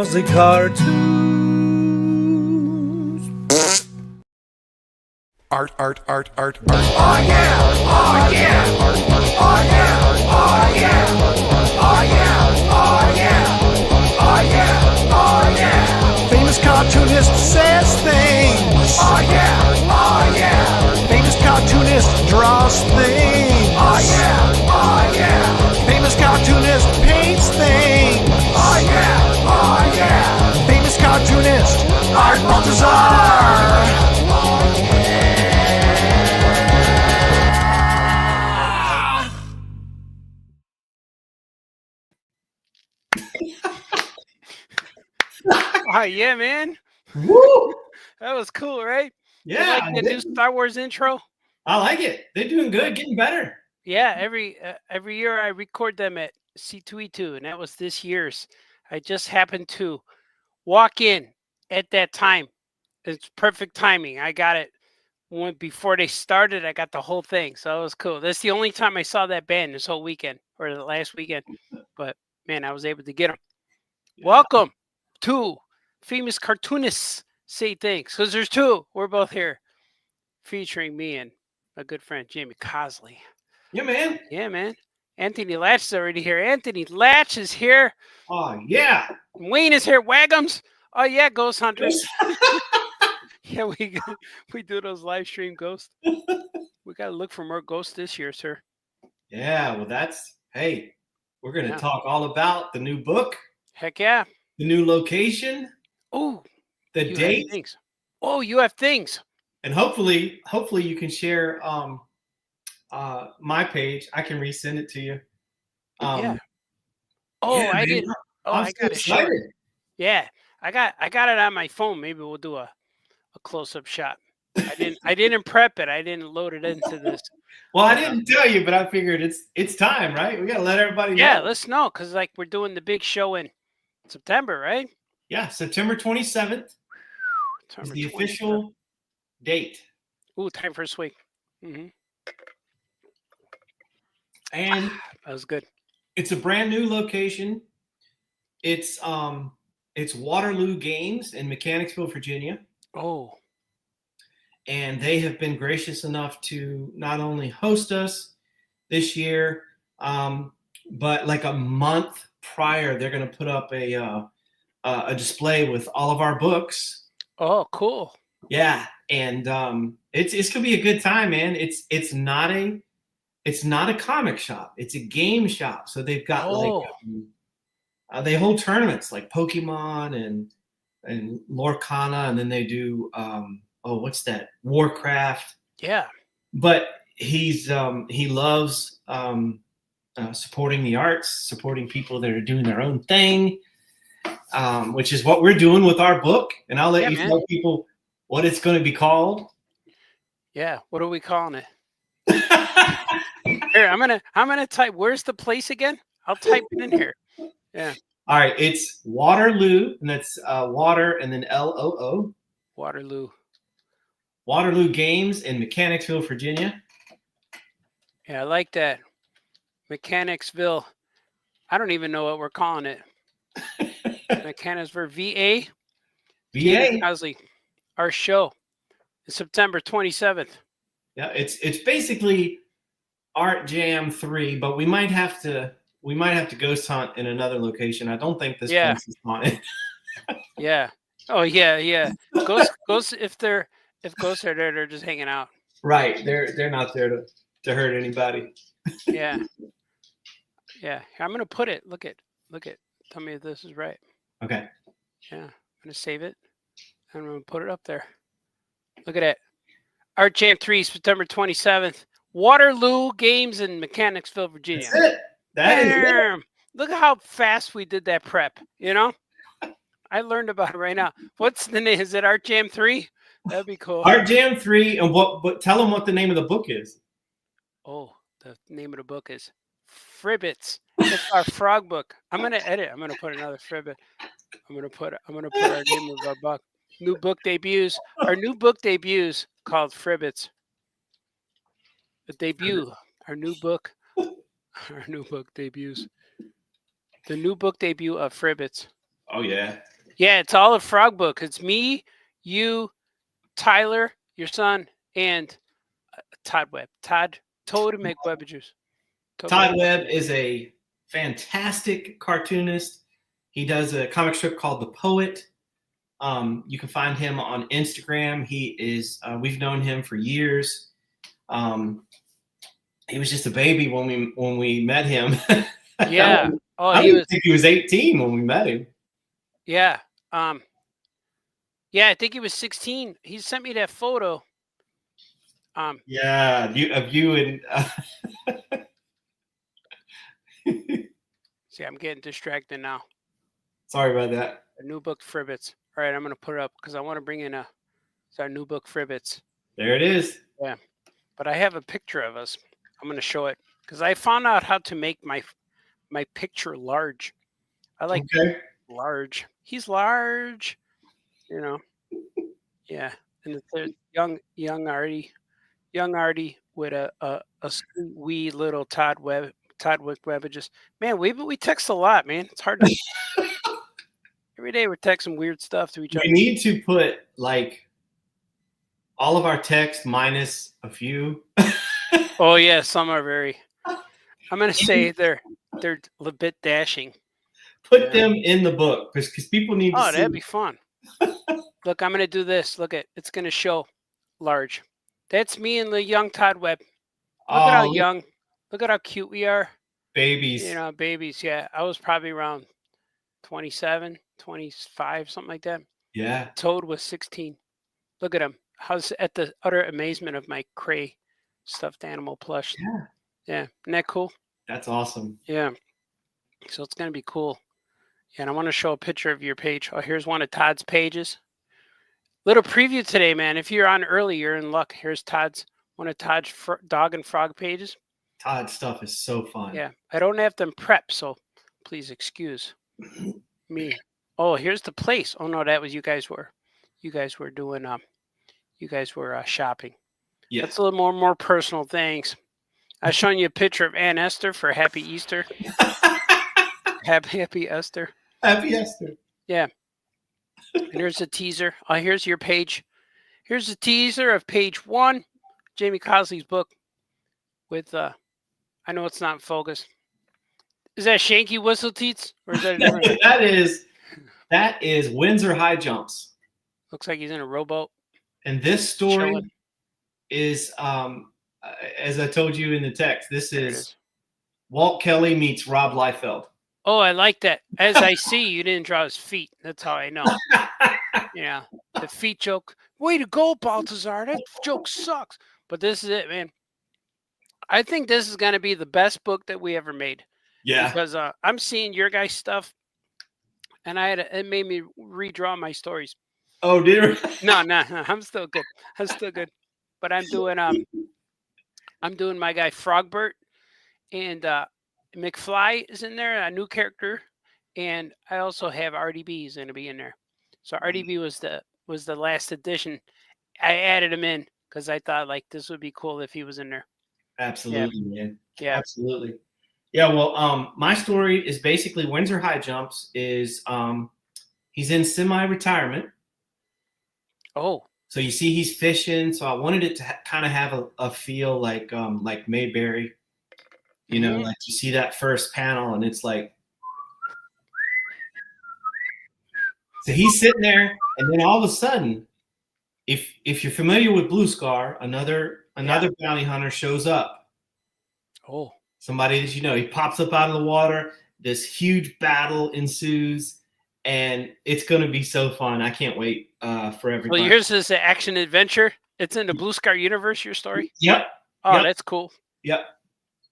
Cosley Cartoons. Art. Oh yeah! Oh yeah! Oh yeah! Oh yeah! Oh yeah! Oh yeah! Oh yeah! Oh yeah! Famous cartoonist says things. Oh yeah! Oh yeah! Famous cartoonist draws things. Oh yeah! Oh yeah! Famous cartoonist paints things. Oh yeah! Oh yeah! Famous cartoonist Art Baltazar. Oh, yeah, man. Woo! That was cool, right? Yeah, You like the new Star Wars intro? I like it. They're doing good, getting better. Yeah, every year I record them at C2E2, and that was this year's. I just happened to walk in at that time. It's perfect timing. I got it before they started. I got the whole thing, so it was cool. That's the only time I saw that band this whole weekend, or the last weekend. But man, I was able to get them. Welcome to Famous Cartoonists Say Things, because there's two. We're both here, featuring me and a good friend, Jamie Cosley. Yeah, man. Yeah, man. Anthony Latch is already here. Anthony Latch is here. Oh, yeah. Wayne is here. Wagums. Oh, yeah, Ghost Hunters. Yeah, we do those live stream ghosts. We got to look for more ghosts this year, sir. Yeah, well, hey, we're going to talk all about the new book. Heck yeah. The new location. Oh, the date. Things. Oh, you have things. And hopefully you can share my page. I can resend it to you. Yeah. Oh, yeah, I did. Oh, I got excited. It. Yeah, I got it on my phone. Maybe we'll do a close-up shot. I didn't prep it. I didn't load it into this. Well, I didn't tell you, but I figured it's time, right? We got to let everybody know. Yeah, let's know, because like we're doing the big show in September, right? Yeah, September 27th is the official date. Ooh, time for a swig. Mm-hmm. And that was good. It's a brand new location. It's Waterloo Games in Mechanicsville, Virginia. Oh. And they have been gracious enough to not only host us this year, but like a month prior, they're going to put up a display with all of our books. Oh, cool. Yeah, and it's gonna be a good time, man. It's not a comic shop. It's a game shop. So they've got they hold tournaments like Pokemon and Lorcana, and then they do what's that? Warcraft. Yeah. But he loves supporting the arts, supporting people that are doing their own thing. Which is what we're doing with our book, and I'll let you tell people what it's going to be called. Yeah, what are we calling it? Here, I'm gonna type. Where's the place again? I'll type it in here. Yeah. All right, it's Waterloo, and that's water and then LOO. Waterloo. Waterloo Games in Mechanicsville, Virginia. Yeah, I like that. Mechanicsville. I don't even know what we're calling it. Mechanicsville, VA. Cosley, our show is September 27th. Yeah, it's basically Art Jam 3, but we might have to ghost hunt in another location. I don't think this place is haunted. Yeah. Oh yeah. Ghosts if ghosts are there, they're just hanging out. Right. They're not there to hurt anybody. Yeah. Yeah. I'm gonna put it. Look it. Tell me if this is right. Okay. Yeah. I'm gonna save it. I'm gonna put it up there. Look at it. Art Jam 3, September 27th. Waterloo Games in Mechanicsville, Virginia. That's it. That is it. Look at how fast we did that prep. You know, I learned about it right now. What's the name? Is it Art Jam 3? That'd be cool. Art Jam 3, and what? Tell them what the name of the book is. Oh, the name of the book is Fribbits. It's our frog book. I'm gonna edit. I'm gonna put another Fribbit. I'm gonna put our name of our book. New book debuts. Our new book debuts called Fribbits. The debut. Our new book. Our new book debuts. The new book debut of Fribbits. Oh yeah. Yeah, it's all a frog book. It's me, you, Tyler, your son, and Todd Webb. Toad and make web juice. Todd Webb is a fantastic cartoonist. He does a comic strip called The Poet. You can find him on Instagram. He is. We've known him for years. He was just a baby when we met him. Yeah. I didn't think he was 18 when we met him. Yeah. Yeah, I think he was 16. He sent me that photo. Yeah, of you and. See, I'm getting distracted now. Sorry about that. A new book, Fribbits. All right, I'm going to put it up because I want to bring in it's our new book, Fribbits. There it is. Yeah, but I have a picture of us. I'm going to show it because I found out how to make my picture large. I like large. He's large, you know. Yeah, and it's young Artie with a sweet wee little Todd Webb just man. We text a lot, man. It's hard to. Every day we're texting weird stuff to each other. We need to put like all of our text minus a few. Oh yeah, some are very. I'm gonna say they're a bit dashing. Put them in the book because people need to see. Oh, that'd be fun. Look, I'm gonna do this. Look it's gonna show large. That's me and the young Todd Webb. Look at how young. Look at how cute we are. Babies. You know, babies. Yeah, I was probably around 27, 25, something like that. Yeah. Toad was 16. Look at him. How's at the utter amazement of my Cray stuffed animal plush. Yeah. Yeah. Isn't that cool? That's awesome. Yeah. So it's going to be cool. Yeah, and I want to show a picture of your page. Oh, here's one of Todd's pages. Little preview today, man. If you're on early, you're in luck. Here's one of Todd's dog and frog pages. Todd's stuff is so fun. Yeah. I don't have them prepped, so please excuse me. Oh, here's the place. Oh no, that was you guys were doing you guys were shopping. Yeah. That's a little more personal things. I was showing you a picture of Aunt Esther for Happy Easter. Happy Esther. Happy Esther. Yeah. And here's a teaser. Oh, here's your page. Here's a teaser of page 1, Jamie Cosley's book with I know it's not in focus. Is that Shanky Whistle Teats? Or is that a different that is Windsor High Jumps. Looks like he's in a rowboat. And this story is as I told you in the text, this is Walt Kelly meets Rob Liefeld. Oh, I like that. As I see, you didn't draw his feet. That's how I know. Yeah. The feet joke. Way to go, Baltazar. That joke sucks. But this is it, man. I think this is going to be the best book that we ever made. Yeah. Because I'm seeing your guys' stuff, and it made me redraw my stories. Oh, did it? No. I'm still good. But I'm doing my guy Frogbert, and McFly is in there, a new character, and I also have Artie Bee is going to be in there. So Artie Bee was the last edition. I added him in because I thought like this would be cool if he was in there. Absolutely, man. Yeah, absolutely. Yeah, well, my story is basically Windsor High Jumps is he's in semi-retirement. Oh. So you see he's fishing. So I wanted it to kind of have a feel like Mayberry. You know, like you see that first panel and it's like, so he's sitting there and then all of a sudden, if you're familiar with Blue Scar, another bounty hunter shows up. Oh. Somebody that you know, he pops up out of the water. This huge battle ensues, and it's going to be so fun. I can't wait for everybody. Well, yours is an action adventure. It's in the Blue Scar universe, your story? Yep. Oh, yep. That's cool. Yep.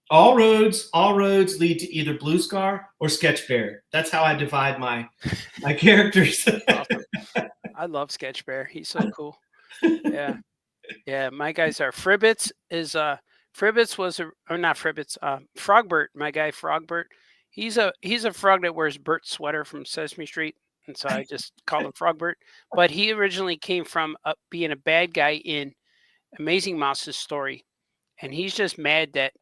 All roads lead to either Blue Scar or Sketch Bear. That's how I divide my characters. Awesome. I love Sketch Bear. He's so cool. Yeah. Yeah, my guys are Fribbits Frogbert, my guy Frogbert. He's a frog that wears Bert's sweater from Sesame Street, and so I just call him Frogbert. But he originally came from being a bad guy in Amazing Mouse's story, and he's just mad that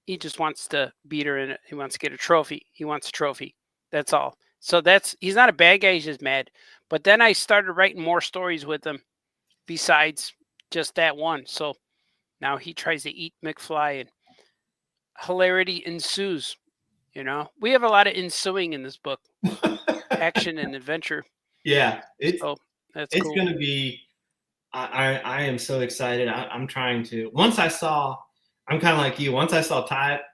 he just wants to beat her and he wants to get a trophy. He wants a trophy. That's all. So he's not a bad guy. He's just mad. But then I started writing more stories with him besides just that one. So now he tries to eat McFly, and hilarity ensues. You know, we have a lot of ensuing in this book, action and adventure. Yeah, So that's it's cool. gonna be. I am so excited. I'm trying to. Once I saw, I'm kind of like you. Once I saw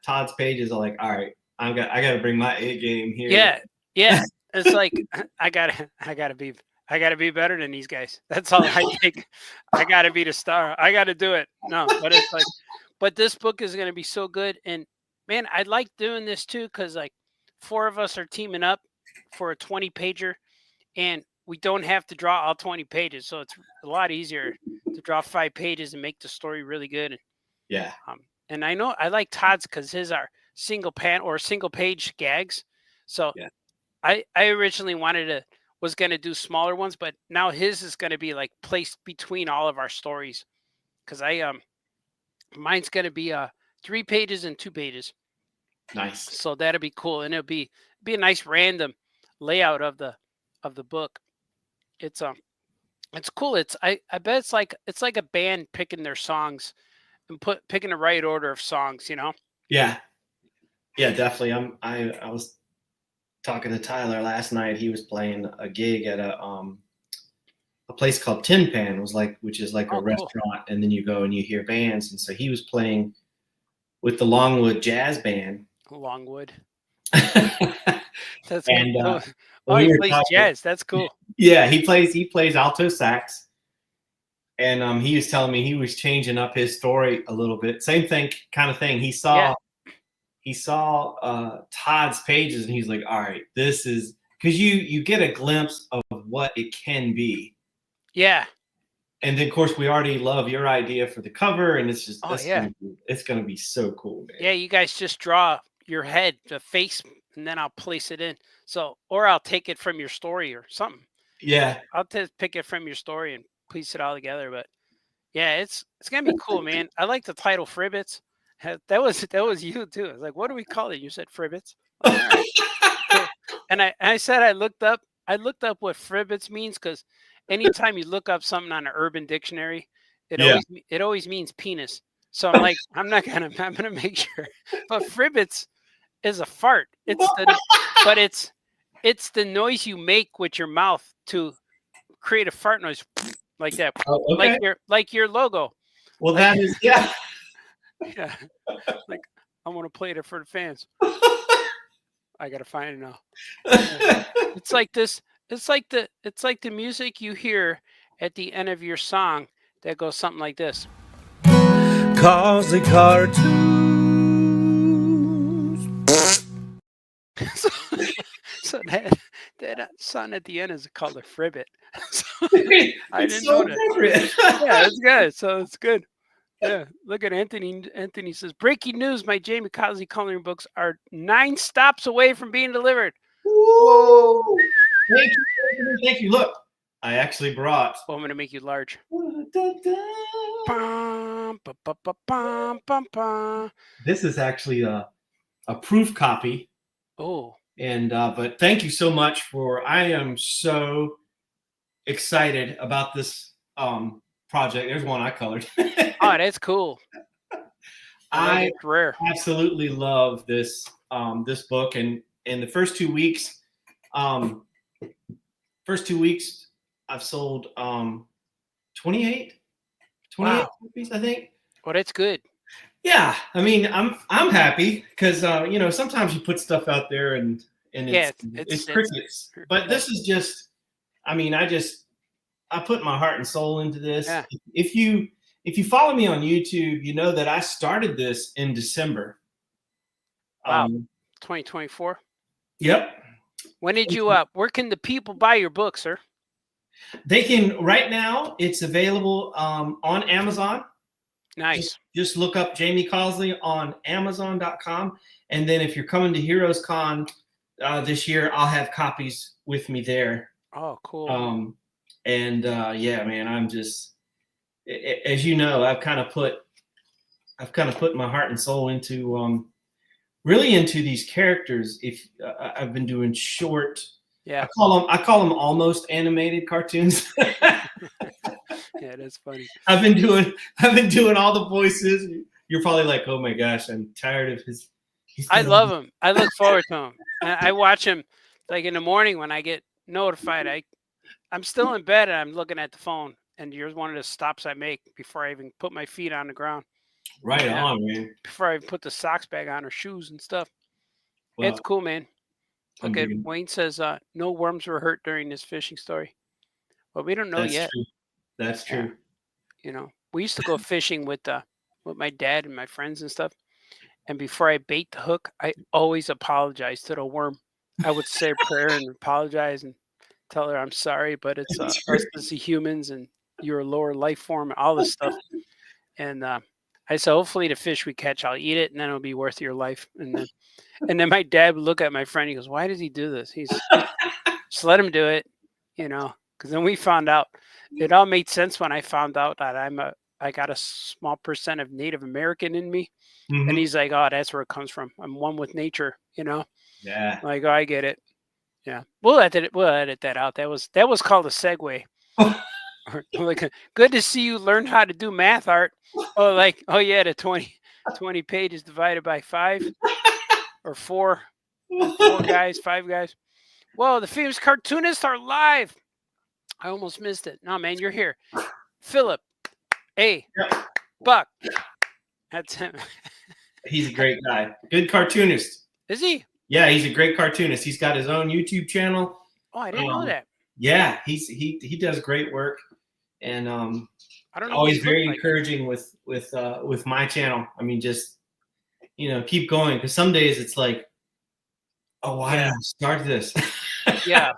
Todd's pages, I'm like, all right, I got to bring my A game here. Yeah, yeah. It's like I gotta be better than these guys. That's all I think. I gotta be the star. I gotta do it. No, but it's like, but this book is gonna be so good. And man, I like doing this too because like 4 of us are teaming up for a 20 pager, and we don't have to draw all 20 pages, so it's a lot easier to draw 5 pages and make the story really good. Yeah. And I know I like Todd's because his are single page gags. So Yeah. I originally was gonna do smaller ones, but now his is gonna be like placed between all of our stories. Because mine's gonna be 3 pages and 2 pages. Nice. So that'll be cool, and it'll be a nice random layout of the book. It's cool. I bet it's like a band picking their songs and picking the right order of songs, you know? Yeah. Yeah, definitely. I was talking to Tyler last night. He was playing a gig at a place called Tin Pan, which is like a restaurant, cool. And then you go and you hear bands. And so he was playing with the Longwood Jazz Band. Longwood. That's and he plays jazz. That's cool. Yeah, he plays alto sax. And he was telling me he was changing up his story a little bit. Same kind of thing. He saw Todd's pages and he's like, all right, this is because you get a glimpse of what it can be. Yeah. And then of course we already love your idea for the cover, and it's just it's gonna be so cool, man. Yeah, you guys just draw your head, the face, and then I'll place it in. So, or I'll take it from your story or something. Yeah. I'll pick it from your story and piece it all together. But yeah, it's gonna be cool, man. I like the title Fribbits. That was you too. I was like, what do we call it? You said Fribbits. Like, all right. So, and I said I looked up what Fribbits means because anytime you look up something on an Urban Dictionary, it always means penis. So I'm like, I'm gonna make sure. But Fribbits is a fart. It's the noise you make with your mouth to create a fart noise like that. Oh, okay. Like your logo. Well, that is yeah. Yeah. Like I want to play it for the fans. I gotta find it now. Yeah. It's like this. It's like the music you hear at the end of your song that goes something like this. Cosley cartoons. So that song at the end is called a fribbit. So I didn't know that. Yeah, it's good. So it's good. Yeah, look at Anthony. Anthony says, breaking news, my Jamie Cosley coloring books are 9 stops away from being delivered. Whoa. Thank you. Look, I actually brought. Oh, I'm going to make you large. This is actually a proof copy. Oh. And but thank you so much I am so excited about this project. There's one I colored. Oh, that's cool. I absolutely love this this book, and in the first 2 weeks, I've sold 28 copies, I think. Oh, that's good. Yeah, I mean, I'm happy because sometimes you put stuff out there and it's crickets, but this is just, I mean, I put my heart and soul into this. Yeah. If you follow me on YouTube, you know that I started this in December. Wow. 2024. Yep. When did you where can the people buy your book, sir? They can right now. It's available on Amazon. Nice. Just look up Jamie Cosley on Amazon.com, and then if you're coming to Heroes Con this year, I'll have copies with me there. Oh, cool. Yeah, man, I'm just, as you know, I've kind of put my heart and soul into really into these characters. If I've been doing short Yeah. I call them almost animated cartoons. Yeah, that's funny. I've been doing all the voices. You're probably like, oh my gosh, I'm tired of his. I love him. I look forward to him. I watch him like in the morning when I get notified. I'm still in bed and I'm looking at the phone, and you're one of the stops I make before I even put my feet on the ground. Right on, man. Before I even put the socks back on or shoes and stuff. Well, It's cool, man. I'm Okay, digging. Wayne says no worms were hurt during this fishing story. Well, we don't know That's yet. true. That's true. You know, we used to go fishing with my dad and my friends and stuff. And before I bait the hook, I always apologize to the worm. I would say a prayer and apologize and tell her I'm sorry, but it's us as the humans and you're a lower life form, all this stuff. And I said, hopefully the fish we catch, I'll eat it, and then it'll be worth your life. And then my dad would look at my friend. He goes, "Why does he do this? Just let him do it, you know." Because then we found out it all made sense when I found out that I got a small percent of Native American in me. Mhm. And he's like, "Oh, that's where it comes from. I'm one with nature, you know." Yeah. I'm like, "Oh, I get it." Yeah, we'll edit that out. That was called a segue. Like, good to see you learn how to do math, Art. Oh yeah, the 20 pages divided by 5 or 4, 4 guys, 5 guys. Whoa, the famous cartoonists are live. I almost missed it. No, man, you're here. Philip, hey, Yeah. Buck. That's him. He's a great guy. Good cartoonist. Is he? Yeah, he's a great cartoonist. He's got his own YouTube channel. Oh, I didn't know that. Yeah, he does great work, and I don't know. always very encouraging with my channel. I mean, just keep going, because some days it's like, oh, why did I start this? Yeah,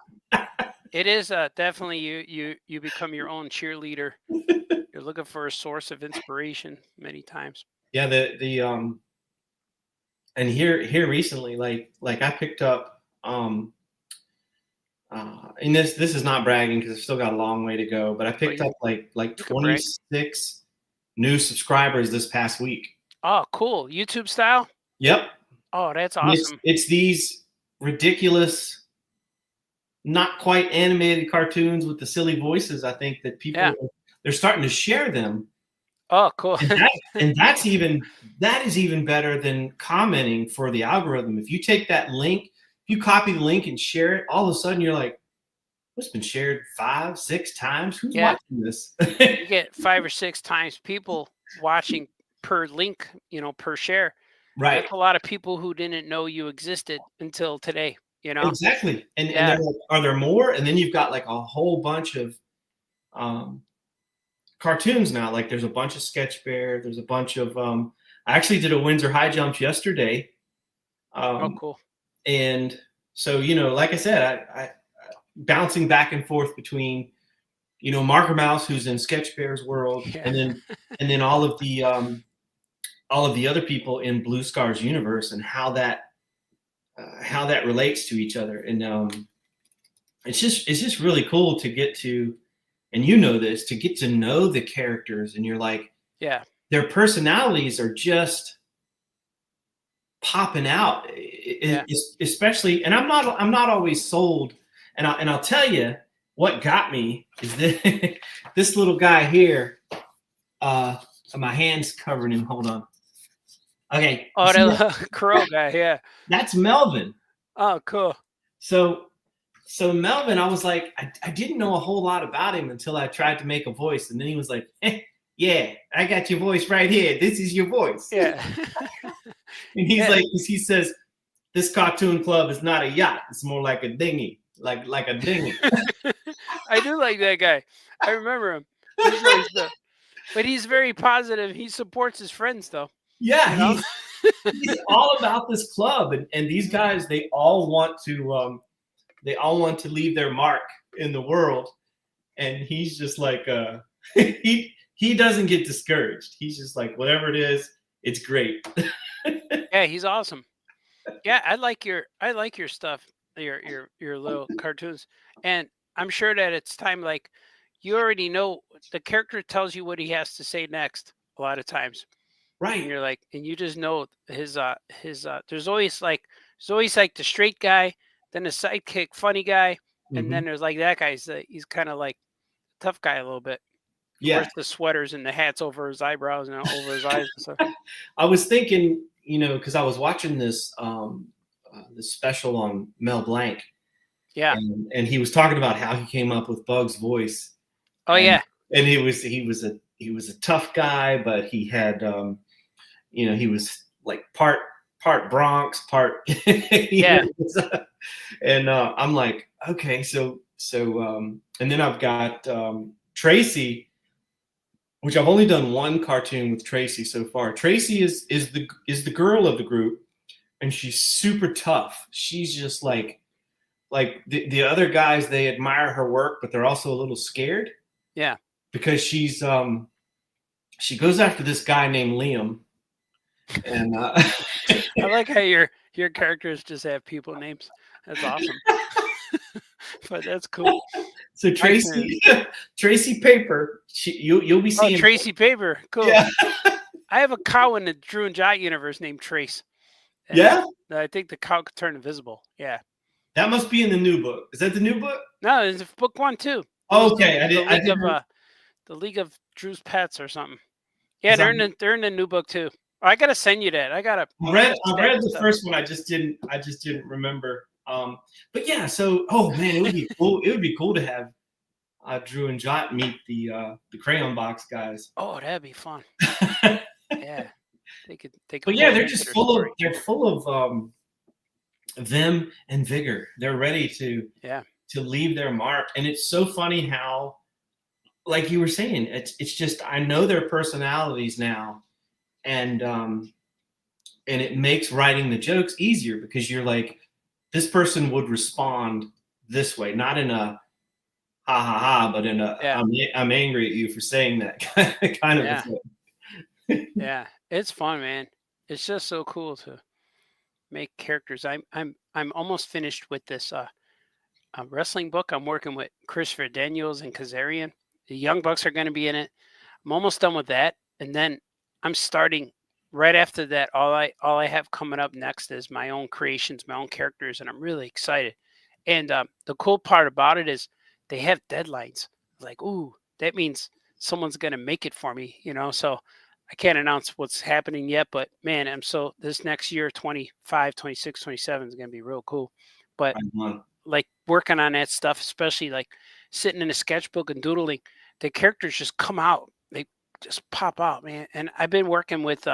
it is definitely you become your own cheerleader. You're looking for a source of inspiration many times. Yeah, and here recently, like I picked up and this is not bragging because I've still got a long way to go, but I picked up like 26 new subscribers this past week. Oh, cool. YouTube style? Yep. Oh, that's awesome. It's these ridiculous, not quite animated cartoons with the silly voices. I think that people they're starting to share them. Oh, cool. and that is even better than commenting for the algorithm. If you take that link, if you copy the link and share it, all of a sudden you're like, it's been shared 5, 6 times. Who's watching this? You get 5 or 6 times people watching per link, per share. Right. That's a lot of people who didn't know you existed until today, Exactly. And they're like, are there more? And then you've got like a whole bunch of cartoons now. Like there's a bunch of Sketch Bear. There's a bunch of I actually did a Windsor high jump yesterday. Oh, cool. And so, like I said, I bouncing back and forth between, Marker Mouse, who's in Sketch Bear's world, and then all of the other people in Blue Scar's universe, and how that relates to each other. And it's just really cool to get to, and to get to know the characters, and you're like, their personalities are just popping out, especially. And I'm not always sold. And I'll tell you what got me is that this little guy here. My hand's covering him. Hold on. Okay. Oh, that crow guy. Yeah. That's Melvin. Oh, cool. So Melvin, I was like, I didn't know a whole lot about him until I tried to make a voice, and then he was like, yeah, I got your voice right here. This is your voice. Yeah. And he's like, he says, this cartoon club is not a yacht. It's more like a dinghy. Like a dinghy. I do like that guy. I remember him. But he's very positive. He supports his friends, though. Yeah, he's all about this club, and these guys, they all want to leave their mark in the world, and he's just like he doesn't get discouraged. He's just like, whatever it is, it's great. Yeah, he's awesome. Yeah, I like your stuff. Your little cartoons, and I'm sure that it's time, like, you already know the character tells you what he has to say next a lot of times, right? And you're like, and you just know his there's always like the straight guy, then a sidekick, funny guy, and Mhm. then there's like that guy. He's kind of like tough guy a little bit. Yeah. Wears the sweaters and the hats over his eyebrows and over his eyes and stuff. I was thinking, because I was watching this special on Mel Blanc, Yeah. and he was talking about how he came up with Bug's voice. Oh and, yeah. and he was a tough guy, but he had he was like part Bronx, part Yeah. and I'm like, okay, so and then I've got Tracy, which I've only done one cartoon with Tracy so far. Tracy is the girl of the group, and she's super tough. She's just like the other guys, they admire her work, but they're also a little scared. Yeah. Because she goes after this guy named Liam, and I like how your characters just have people names. That's awesome. But that's cool. So Tracy Paper, you'll be seeing Tracy Paper. Cool. Yeah. I have a cow in the Drew and Jot universe named Trace. And Yeah, I think the cow could turn invisible. Yeah. that must be in the new book. Is that the new book? No, it's book 1 too. Okay, The League of Drew's Pets or something. Yeah, they're in the new book too. I gotta send you that. I read the first one. I just didn't remember. But yeah, so man, it would be cool. It would be cool to have Drew and Jot meet the Crayon Box guys. Oh, that'd be fun. Yeah, they could. But yeah, they're just full of them and vigor. They're ready to leave their mark, and it's so funny how, like you were saying, it's just I know their personalities now, and it makes writing the jokes easier because you're like, this person would respond this way, not in a ha ha ha, but in a I'm angry at you for saying that kind of a thing. Yeah, it's fun, man. It's just so cool to make characters. I'm almost finished with this wrestling book. I'm working with Christopher Daniels and Kazarian. The Young Bucks are going to be in it. I'm almost done with that, and then I'm starting right after that. All I have coming up next is my own creations, my own characters, and I'm really excited. And the cool part about it is they have deadlines. Like, ooh, that means someone's going to make it for me, So I can't announce what's happening yet, but man, this next year, 25, 26, 27 is going to be real cool. But like working on that stuff, especially like sitting in a sketchbook and doodling, the characters just come out. They just pop out, man. And I've been working with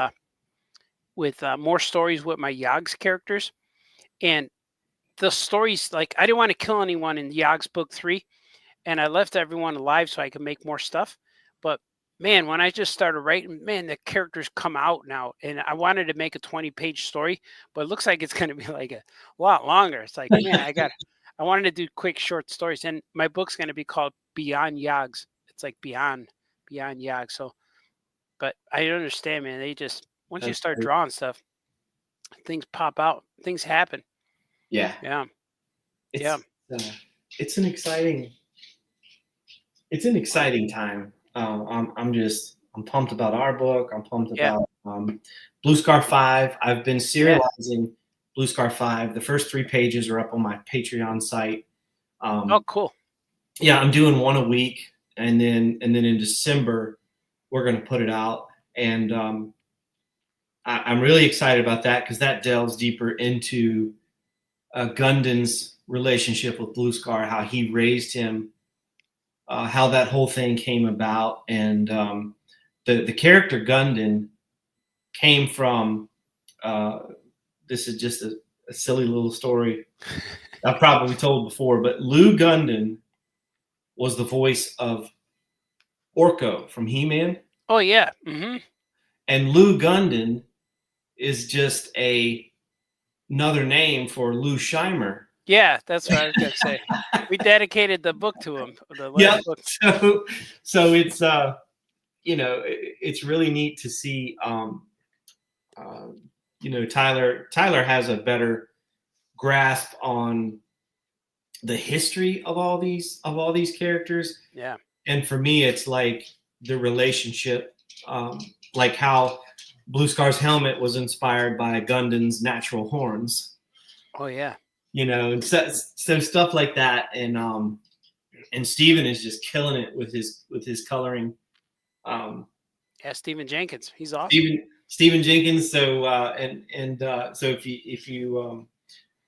more stories with my Yogg's characters, and the stories, like I didn't want to kill anyone in Yogg's book 3, and I left everyone alive so I could make more stuff. But man, when I just started writing, man, the characters come out now, and I wanted to make a 20-page story, but it looks like it's going to be like a lot longer. It's like, man, I wanted to do quick, short stories, and my book's going to be called Beyond Yogg's. It's like beyond Yogg. So, but I understand, man. They just once you start drawing stuff, things pop out, things happen. Yeah. It's an exciting time. I'm pumped about our book. I'm pumped about Blue Scar 5. I've been serializing Blue Scar 5. The first 3 pages are up on my Patreon site. Oh, cool. Yeah, I'm doing one a week, and then in December we're going to put it out, and I'm really excited about that because that delves deeper into Gundon's relationship with Blue Scar, how he raised him, how that whole thing came about, and the character Gundon came from. This is just a silly little story I've probably told before, but Lou Gundon was the voice of Orko from He-Man. Oh yeah, mm-hmm. And Lou Gundon is just another name for Lou Scheimer. Yeah, that's what I was going to say. We dedicated the book to him. The last book. So it's it's really neat to see. Tyler has a better grasp on the history of all these characters. Yeah. And for me, it's like the relationship, like how Blue Scar's helmet was inspired by Gundon's natural horns. Oh yeah. and so stuff like that. And Steven is just killing it with his coloring. Yeah, Stephen Jenkins, he's awesome. Steven Jenkins. So so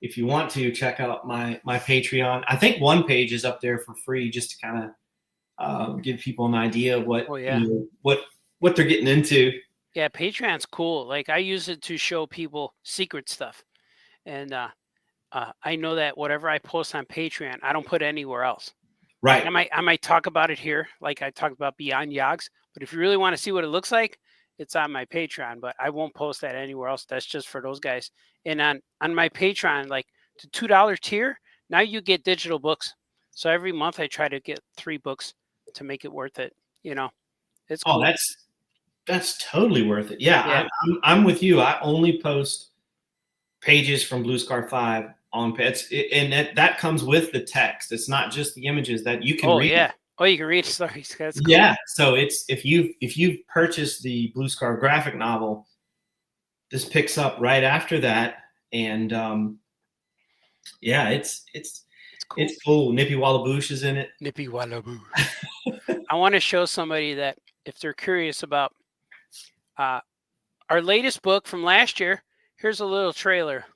if you want to check out my Patreon, I think one page is up there for free, just to kind of give people an idea of what what they're getting into. Yeah, Patreon's cool. Like, I use it to show people secret stuff, and I know that whatever I post on Patreon, I don't put anywhere else. Right. I might talk about it here, like I talked about Beyond Yogs. But if you really want to see what it looks like, it's on my Patreon. But I won't post that anywhere else. That's just for those guys. And on my Patreon, like the $2 tier, now you get digital books. So every month I try to get 3 books to make it worth it. It's cool. Oh, that's totally worth it. Yeah. I'm with you. I only post pages from Blue Scar 5 on pets, and that comes with the text. It's not just the images that you can read. Yeah. Oh, you can read stories. That's cool. Yeah. So it's if you've purchased the Blue Scar graphic novel, this picks up right after that, and it's cool. It's cool. Nippy Wallaboosh is in it. Nippy Wallaboosh. I want to show somebody that if they're curious about our latest book from last year, here's a little trailer.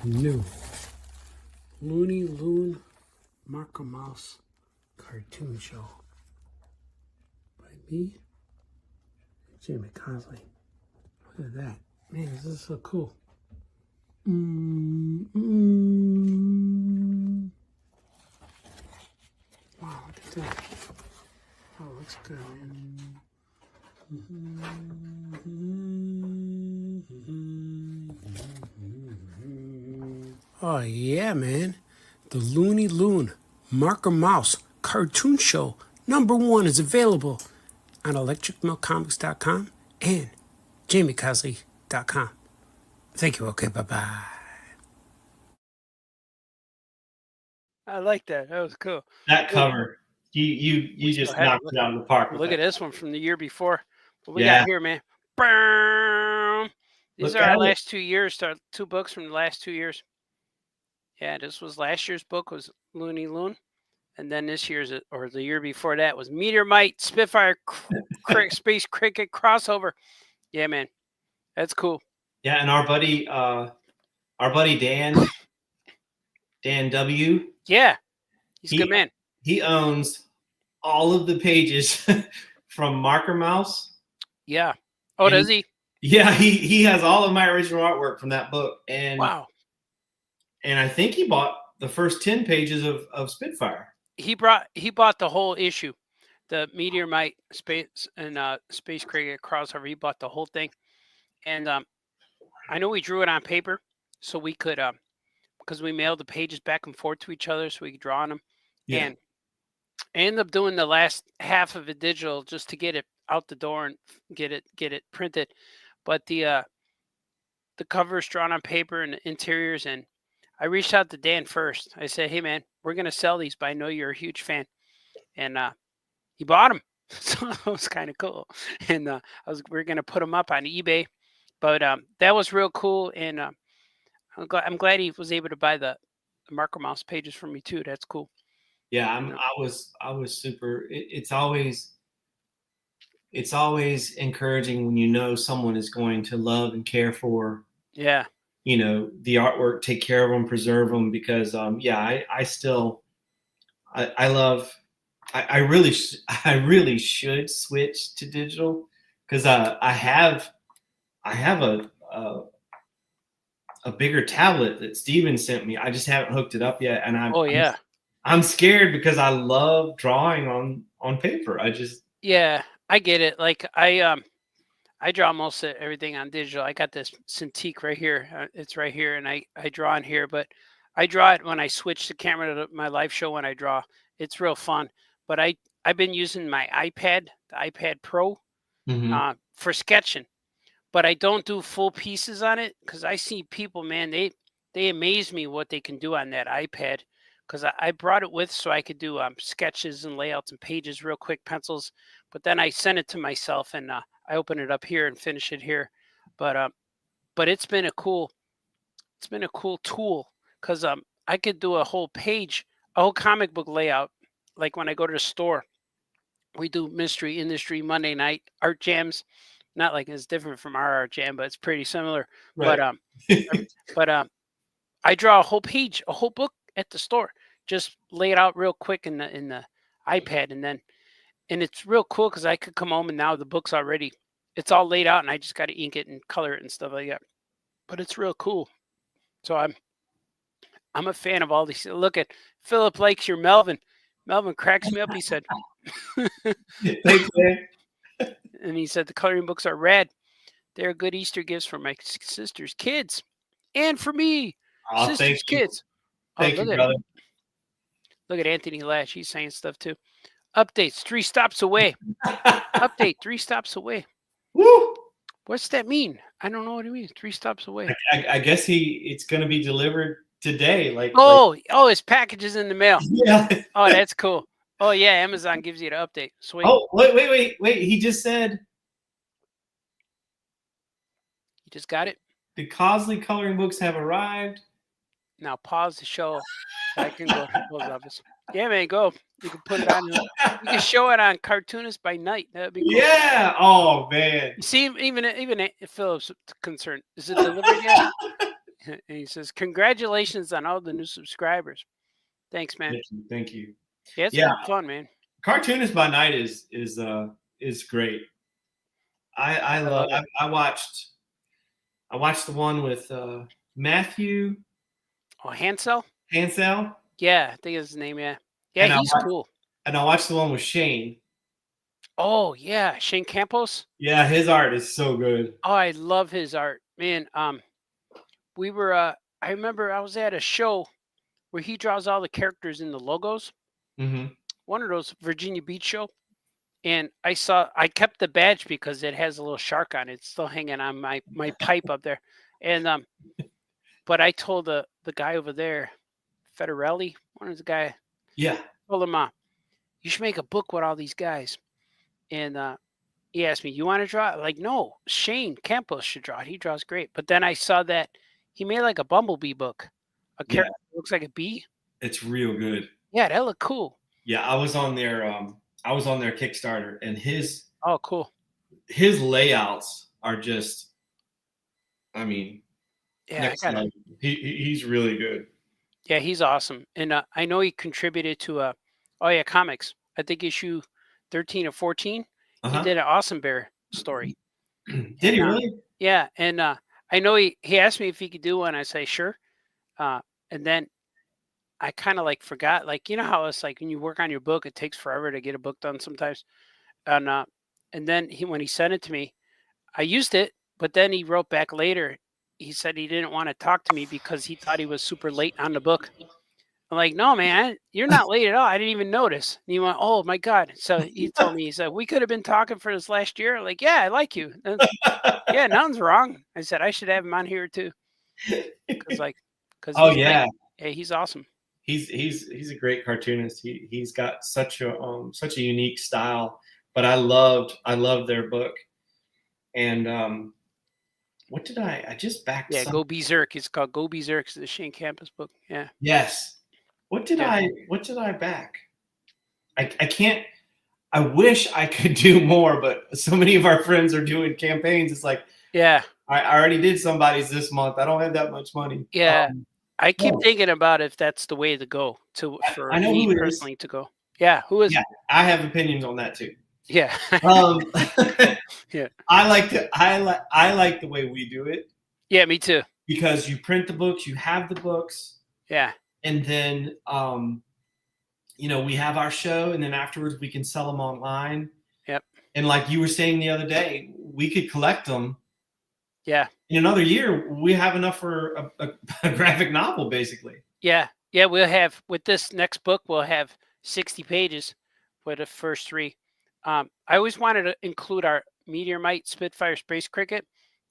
New Looney Loon Marco Mouse cartoon show by me and Jamie Cosley. Look at that. Man, this is so cool. Wow, look at that. Oh, it looks good, man. Oh, yeah, man. The Looney Loon Marker Mouse cartoon show #1 is available on electricmilkcomics.com and jamiecosley.com. Thank you. Okay, bye-bye. I like that. That was cool. That cover, you just knocked it out of the park. Look at this one from the year before. What we got here, man? Boom. These are our last 2 years. 2 books from the last 2 years. Yeah, this was last year's book was Looney Loon, and then this year's or the year before that was Meteor Mite Spitfire Space Cricket crossover. Yeah, man, that's cool. Yeah, and our buddy Dan W. Yeah, he's a good man. He owns all of the pages from Marker Mouse. Yeah. Oh, does he? Yeah, he has all of my original artwork from that book, and wow. And I think he bought the first 10 pages of Spitfire. He bought the whole issue, the Meteor Mite Space and Space Cricket crossover. He bought the whole thing, and I know we drew it on paper, so we could because we mailed the pages back and forth to each other, so we could draw on them. Yeah. And I ended up doing the last half of it digital just to get it out the door and get it printed. But the cover is drawn on paper and the interiors, and I reached out to Dan first. I said, "Hey, man, we're going to sell these, but I know you're a huge fan." And he bought them. So it was kind of cool. And we're going to put them up on eBay. But that was real cool. And I'm glad he was able to buy the Marker Mouse pages for me, too. That's cool. Yeah, I was super. It's always encouraging when you know someone is going to love and care for. Yeah. The artwork, take care of them, preserve them, because I really should switch to digital, because I have a bigger tablet that Steven sent me. I just haven't hooked it up yet, and I'm scared because I love drawing on paper. I get it. Like I draw most of everything on digital. I got this Cintiq right here. It's right here, and I draw in here. But I draw it when I switch the camera to my live show. When I draw, it's real fun. But I've been using my iPad, the iPad Pro, for sketching. but I don't do full pieces on it because I see people, man, they amaze me what they can do on that iPad. Because I brought it with so I could do sketches and layouts and pages real quick, pencils. But then I send it to myself and I open it up here and finish it here. But it's been a cool tool because I could do a whole page, a whole comic book layout. Like when I go to the store, we do Mystery Industry Monday night art jams. Not like it's different from our art jam, but it's pretty similar. Right. But I draw a whole page, a whole book at the store. Just lay it out real quick in the iPad, and it's real cool because I could come home and now the book's already, it's all laid out, and I just got to ink it and color it and stuff like that. But it's real cool. So I'm a fan of all these. Look at Philip likes your Melvin. Melvin cracks me up. He said, Thanks, man. and he said the coloring books are rad. They're good Easter gifts for my sister's kids, and for me, Oh, sister's thank you. kids. Thank you, brother. Look at Anthony Lash. He's saying stuff too. Updates 3 stops away. Update 3 stops away. Woo! What's that mean? I don't know what it means. 3 stops away. I guess it's going to be delivered today. Oh, his package is in the mail. Yeah. Oh, that's cool. Oh yeah, Amazon gives you the update. Sweet. Oh, wait. He just said You just got it. the Cosley coloring books have arrived. Now pause the show. I can go to the post office. Yeah, man, go. You can put it on. You can show it on Cartoonist by night. That'd be cool. Yeah. Oh man. You see, even Philip's concerned. Is it delivered yet? And he says, "Congratulations on all the new subscribers." Thanks, man. Thank you. Yeah, it's been fun, man. Cartoonist by Night is great. I watched the one with Matthew Oh, Hansel? Hansel. Yeah, I think it's his name. Yeah, he's cool. And I watched the one with Shane. Oh yeah, Shane Campos. Yeah, his art is so good. Oh, I love his art, man. We were. I remember I was at a show where he draws all the characters in the logos. Mm-hmm. One of those Virginia Beach show, and I kept the badge because it has a little shark on it. It's still hanging on my pipe up there, and but I told the guy over there, Federelli, one of the guy. Yeah. Told him, you should make a book with all these guys. And he asked me, you want to draw it? Like, no, Shane Campos should draw it. He draws great. But then I saw that he made like a bumblebee book. A character that looks like a bee. It's real good. Yeah, that looked cool. Yeah, I was on their Kickstarter, and his layouts are just, I mean, yeah, he's really good. Yeah, he's awesome. And I know he contributed to comics. I think issue 13 or 14. He did an Awesome Bear story. Did he really? Yeah, and I know he asked me if he could do one. I say sure. And then I kind of like forgot, like, you know how it's like when you work on your book, it takes forever to get a book done sometimes. And then when he sent it to me, I used it, but then he wrote back later. He said he didn't want to talk to me because he thought he was super late on the book. I'm like, no, man, you're not late at all. I didn't even notice. And he went, oh my God. So he told me, he said, we could have been talking for this last year. Like, yeah, I like you. Yeah, nothing's wrong. I said, I should have him on here too. Yeah, he's awesome. He's a great cartoonist. He's got such a unique style. But I loved their book. And what did I just backed? Yeah, Go Berserk. It's called Go Berserk. It's the Shane Campos book. Yeah. Yes. What did I back? I can't. I wish I could do more, but so many of our friends are doing campaigns. It's like, yeah, I already did somebody's this month. I don't have that much money. Yeah. I keep thinking about if that's the way to go for me personally to go. Yeah. Who is? Yeah, I have opinions on that too. Yeah. Yeah. I like the way we do it. Yeah, me too. Because you print the books, you have the books. Yeah. And then, we have our show, and then afterwards we can sell them online. Yep. And like you were saying the other day, we could collect them. Yeah. In another year, we have enough for a graphic novel, basically. Yeah. Yeah, we'll have, with this next book, we'll have 60 pages for the first 3. I always wanted to include our Meteorite Spitfire Space Cricket,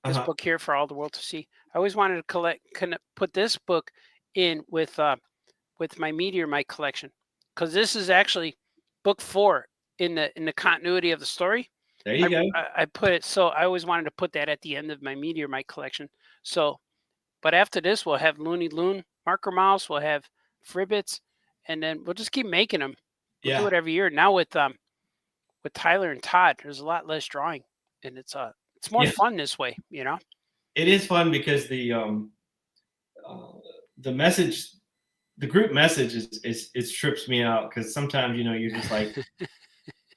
This Uh-huh. book here for all the world to see. I always wanted to put this book in with my Meteorite collection, because this is actually book 4 in the continuity of the story. There you go. I put it, so I always wanted to put that at the end of my Meteorite collection. So, but after this, we'll have Looney Loon, Marker Mouse, we'll have Fribbits, and then we'll just keep making them. We'll do it every year. Now with Tyler and Todd, there's a lot less drawing, and it's more fun this way, you know. It is fun because the message, the group message is trips me out, because sometimes, you know, you're just like,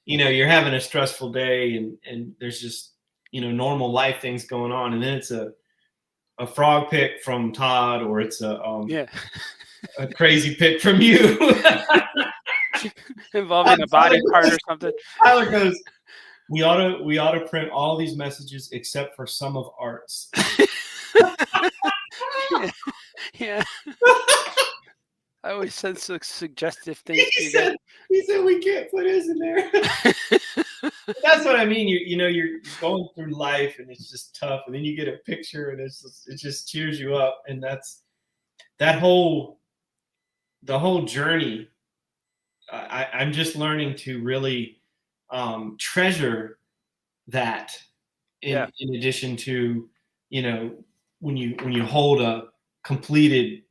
you know, you're having a stressful day and there's just, you know, normal life things going on, and then it's a frog pick from Todd, or it's a crazy pick from you. Involving a body part or something. Tyler goes, we ought to print all these messages except for some of Art's. Yeah. I always said suggestive things. He said we can't put his in there. That's what I mean. You know, you're going through life and it's just tough, and then you get a picture and it just cheers you up, and that's the whole journey. I'm just learning to really treasure that. In addition to, you know, when you hold a completed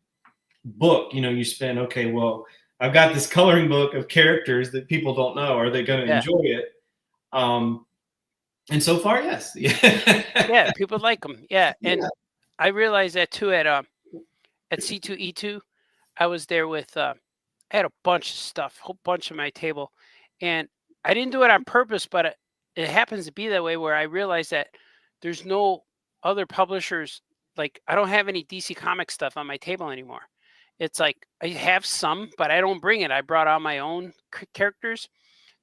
book, you know, you spend, okay, well, I've got this coloring book of characters that people don't know. Are they going to enjoy it? And so far, yes. Yeah, people like them. Yeah, and I realized that too at C2E2. I was there with I had a bunch of stuff, a whole bunch on my table, and I didn't do it on purpose, but it happens to be that way, where I realized that there's no other publishers. Like, I don't have any DC Comics stuff on my table anymore. It's like I have some, but I don't bring it. I brought out my own characters.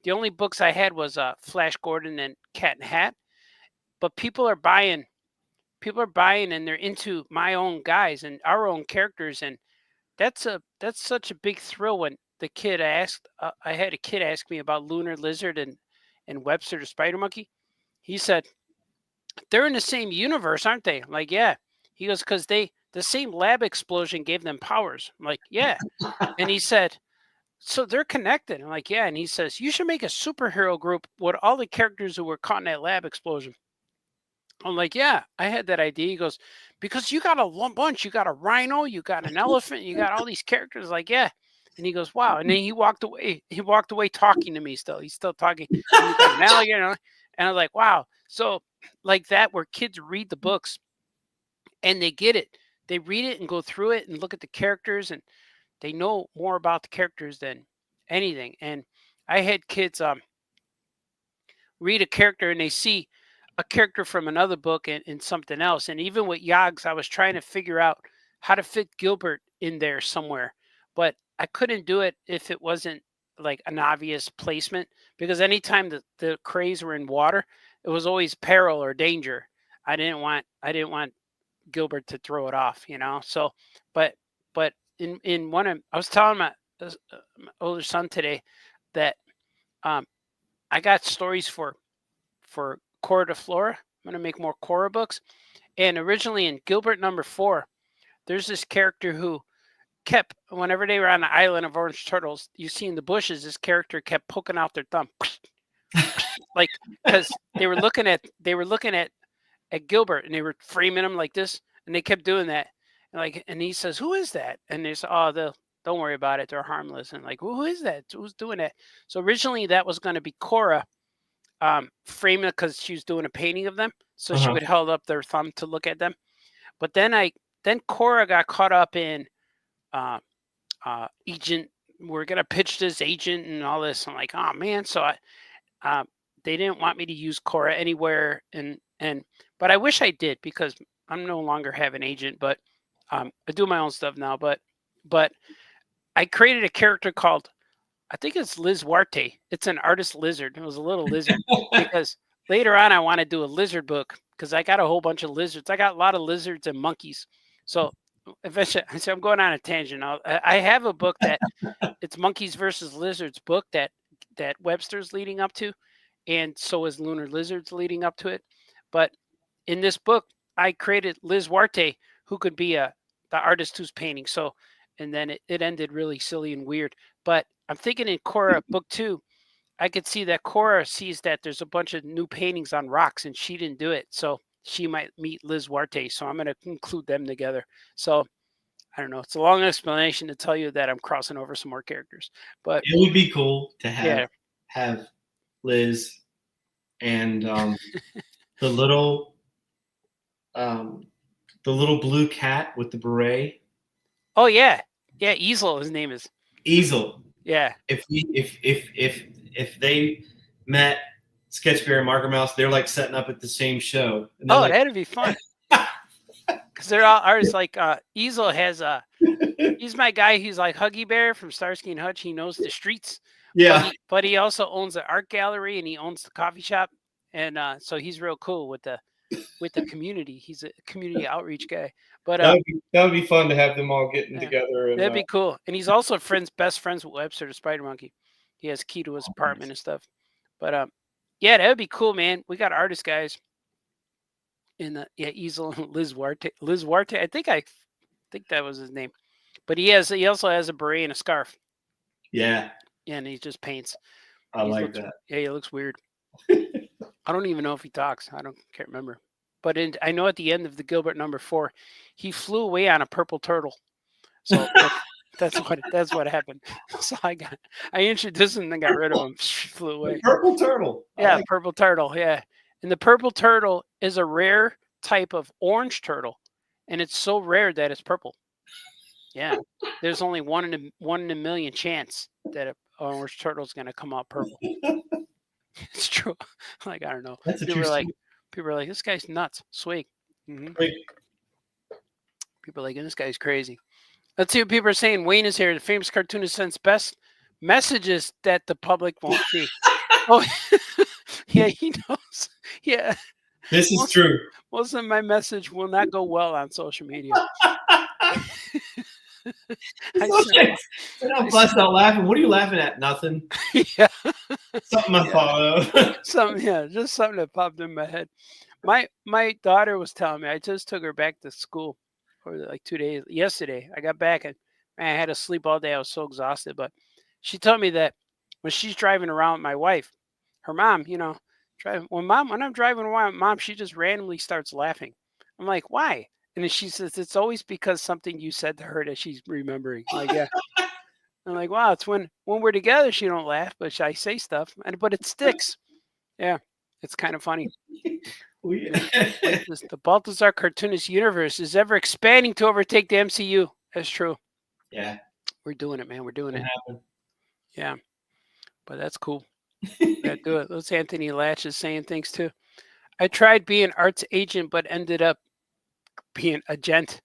The only books I had was Flash Gordon and Cat and Hat. But people are buying, and they're into my own guys and our own characters, and that's such a big thrill. When the kid asked, I had a kid ask me about Lunar Lizard and Webster the Spider Monkey. He said, they're in the same universe, aren't they? I'm like, yeah. He goes, because the same lab explosion gave them powers. I'm like, yeah. And he said, so they're connected. I'm like, yeah. And he says, you should make a superhero group with all the characters who were caught in that lab explosion. I'm like, yeah, I had that idea. He goes, because you got a bunch. You got a rhino, you got an elephant, you got all these characters. Like, yeah. And he goes, wow. And then he walked away. He walked away talking to me still. He's still talking. And you got an alligator. And I was like, wow. So like that, where kids read the books and they get it. They read it and go through it and look at the characters, and they know more about the characters than anything. And I had kids read a character and they see a character from another book and something else. And even with Yogs, I was trying to figure out how to fit Gilbert in there somewhere, but I couldn't do it if it wasn't like an obvious placement, because anytime the crays were in water, it was always peril or danger. I didn't want Gilbert to throw it off, you know? So, but in one of, I was telling my older son today that I got stories for Cora de Flora. I'm going to make more Cora books. And originally in Gilbert number 4, there's this character who kept, whenever they were on the island of orange turtles, you see in the bushes, this character kept poking out their thumb. Like, because they were looking at Gilbert, and they were framing him like this, and they kept doing that. And he says, who is that? And they said, oh, don't worry about it. They're harmless. And like, who is that? Who's doing that? So originally that was going to be Cora, framing, because she was doing a painting of them. So she would hold up their thumb to look at them. But then Cora got caught up in agent. We're going to pitch this agent and all this. I'm like, oh man. So they didn't want me to use Cora anywhere. But I wish I did, because I'm no longer have an agent, but I do my own stuff now. But I created a character called, I think it's Liz Warte. It's an artist lizard. It was a little lizard, because later on I want to do a lizard book, because I got a whole bunch of lizards. I got a lot of lizards and monkeys. So eventually, I'm going on a tangent. I have a book that it's monkeys versus lizards book that Webster's leading up to, and so is Lunar Lizards leading up to it. But in this book, I created Liz Warte, who could be the artist who's painting. So, and then it ended really silly and weird. But I'm thinking in Cora book 2, I could see that Cora sees that there's a bunch of new paintings on rocks and she didn't do it. So she might meet Liz Warte. So I'm going to include them together. So I don't know. It's a long explanation to tell you that I'm crossing over some more characters. But it would be cool to yeah. have Liz and the little blue cat with the beret. Oh yeah. Yeah, Easel, his name is. Easel. Yeah. If they met Sketchbear and Marker Mouse, they're like setting up at the same show. And Oh, like, that'd be fun. Because they're all artists. Like Easel has he's my guy. He's like Huggy Bear from Starsky and Hutch. He knows the streets. yeah. But he also owns an art gallery and he owns the coffee shop. And so he's real cool with the community. He's a community outreach guy. But that would be fun to have them all getting together. And, that'd be cool. And he's also best friends with Webster the Spider Monkey. He has key to his apartment and stuff. But yeah, that would be cool, man. We got artist guys. In Easel and Liz Warte. Liz Warte, I think that was his name. But he also has a beret and a scarf. Yeah. Yeah, and he just paints. I like that. Yeah, he looks weird. I don't even know if he talks. Can't remember. But I know at the end of the Gilbert number 4, he flew away on a purple turtle. So that's what happened. So I introduced him and then got rid of him. Flew away. The purple turtle. Yeah, purple turtle. Yeah. And the purple turtle is a rare type of orange turtle, and it's so rare that it's purple. Yeah, there's only one in a million chance that an orange turtle is going to come out purple. It's true. Like, I don't know. That's a people true are like, this guy's nuts. Swig. Mm-hmm. People are like, this guy's crazy. Let's see what people are saying. Wayne is here. The famous cartoonist sends best messages that the public won't see. Oh, yeah, he knows. Yeah. This is true. Most of my message will not go well on social media. I'm bust out laughing. What are you laughing at? Nothing. Yeah. Something I thought of. Just something that popped in my head. My daughter was telling me, I just took her back to school for like 2 days. Yesterday, I got back and I had to sleep all day. I was so exhausted. But she told me that when she's driving around with my wife, her mom, when I'm driving around, mom, she just randomly starts laughing. I'm like, why? And then she says, it's always because something you said to her that she's remembering. Like, yeah. I'm like, wow, it's when we're together, she don't laugh, but I say stuff, but it sticks. Yeah, it's kind of funny. The Balthazar cartoonist universe is ever expanding to overtake the MCU. That's true. Yeah. We're doing it, man. We're doing it. Happen. Yeah. But that's cool. Yeah, do it. Let's Anthony Latch is saying things too. I tried being arts agent, but ended up being a gent.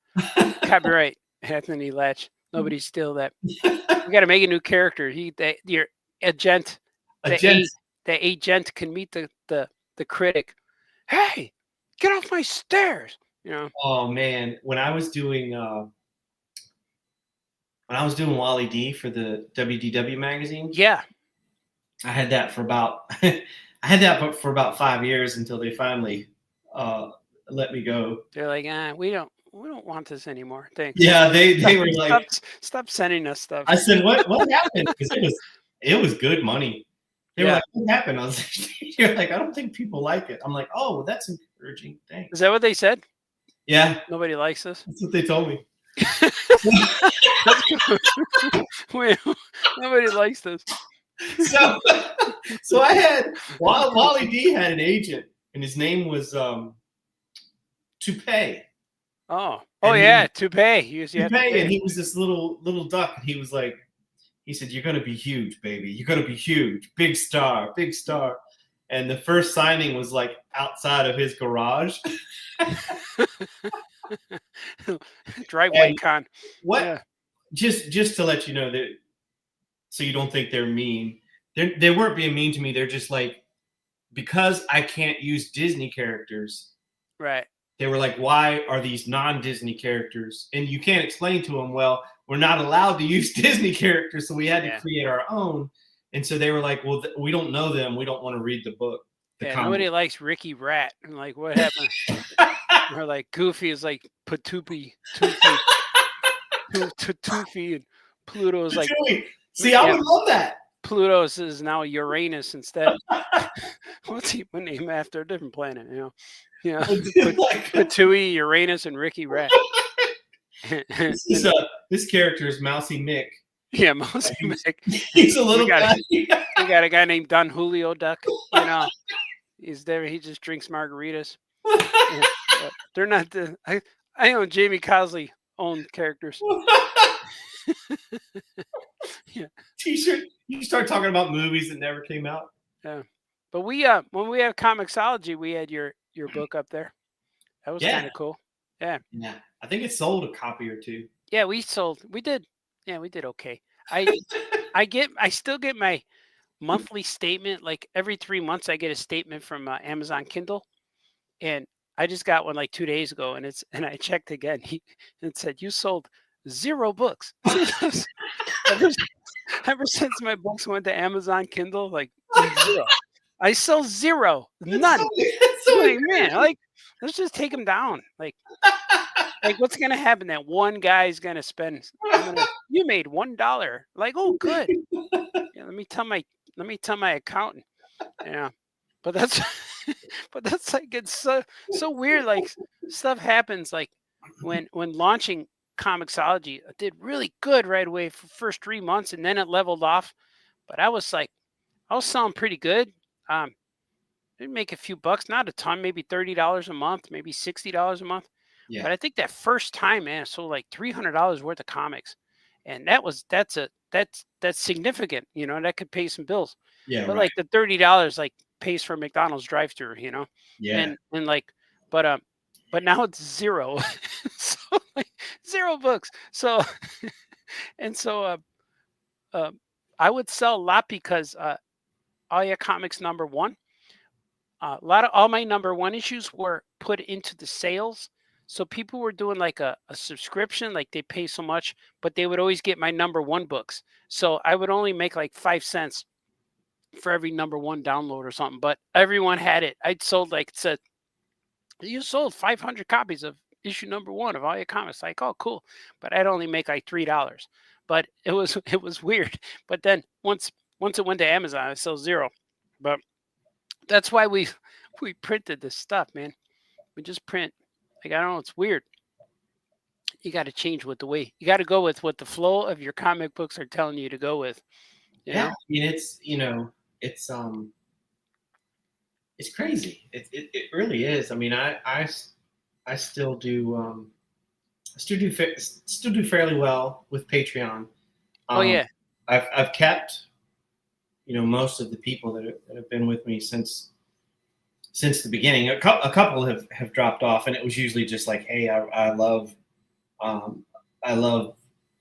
Copyright Anthony Latch. Nobody steal that. We got to make a new character. You're a gent. The agent can meet the critic. Hey, get off my stairs. Oh man, when I was doing Wally D for the WDW magazine. Yeah. I had that for about 5 years until they finally let me go. They're like, we don't want this anymore. Thanks. Yeah, they were like, stop sending us stuff. I said, what happened? Because it was good money. They were like, what happened? I was like, you're like, I don't think people like it. I'm like, oh, well, that's encouraging. Thanks. Is that what they said? Yeah. Nobody likes us. That's what they told me. Wait, nobody likes this. So I had Wally D had an agent, and his name was Toupee. Oh, yeah, Toupee. Toupee, and he was this little duck, and he said, "You're gonna be huge, baby. You're gonna be huge, big star, big star." And the first signing was like outside of his garage. Driveway con. What? Yeah. Just to let you know that, so you don't think they're mean. They weren't being mean to me. They're just like, because I can't use Disney characters. Right. They were like, why are these non-Disney characters? And you can't explain to them, well, we're not allowed to use Disney characters, so we had to create our own. And so they were like, well, we don't know them. We don't want to read the book. Nobody likes Ricky Rat. I'm like, what happened? Where like Goofy is like Patoopy, Toofy, and Pluto is like. See, I would love that. Pluto is now Uranus instead. What's he name after? A different planet, Patooey, Uranus, and Ricky Rat. This character is Mousy Mick. Yeah, Mousy Mick. He's a little guy. We got a guy named Don Julio Duck. He's there. He just drinks margaritas. They're not the. I own Jamie Cosley owned characters. Yeah. T-shirt. You start talking about movies that never came out. Yeah, but we when we have Comixology, we had your book up there. That was kind of cool. Yeah. Yeah. I think it sold a copy or two. Yeah, we did. Yeah, we did okay. I still get my monthly statement. Like every 3 months, I get a statement from Amazon Kindle, and I just got one like 2 days ago, and I checked again. It said you sold 0 books. Ever since my books went to Amazon Kindle, like 0. I sell 0, none. Man, let's just take them down. Like what's gonna happen? That one guy's gonna spend. You made $1. Like, oh, good. Yeah, let me tell my accountant. Yeah, but that's like it's so weird. Like stuff happens. Like when launching Comixology, it did really good right away for first 3 months, and then it leveled off. But I was selling pretty good. Didn't make a few bucks, not a ton, maybe $30 a month, maybe $60 a month. Yeah. But I think that first time, man, I sold like $300 worth of comics, and that's significant. That could pay some bills. Yeah. But like the $30 like pays for a McDonald's drive-through. Yeah. And like, but now it's 0. So like 0 books. So I would sell a lot because All Your Comics #1. All my #1 issues were put into the sales. So people were doing like a subscription, like they pay so much, but they would always get my #1 books. So I would only make like 5 cents for every #1 download or something, but everyone had it. I'd sold like it said, you sold 500 copies of issue #1 of All Your Comics. Like, oh, cool. But I'd only make like $3. But it was weird. But then once it went to Amazon, I sold 0. But that's why we printed this stuff, man. We just print. Like, I don't know, it's weird. You got to change with the way. You got to go with what the flow of your comic books are telling you to go with. You know? I mean, it's crazy. It really is. I mean, I still do still do fairly well with Patreon. Oh yeah. I've kept most of the people that have been with me since the beginning. A couple have dropped off, and it was usually just like, hey, I love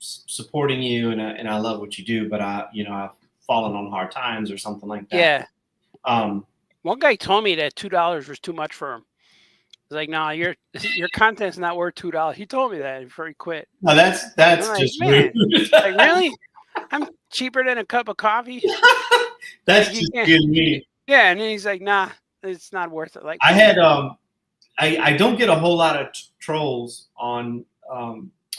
supporting you, and I love what you do, but I've fallen on hard times or something like that. Yeah. One guy told me that $2 was too much for him. He's like, no, your content's not worth $2. He told me that before he quit. No, that's just rude. Like, really? I'm cheaper than a cup of coffee. That's just getting me. Yeah, and then he's like, nah, it's not worth it. Like, I had I don't get a whole lot of trolls on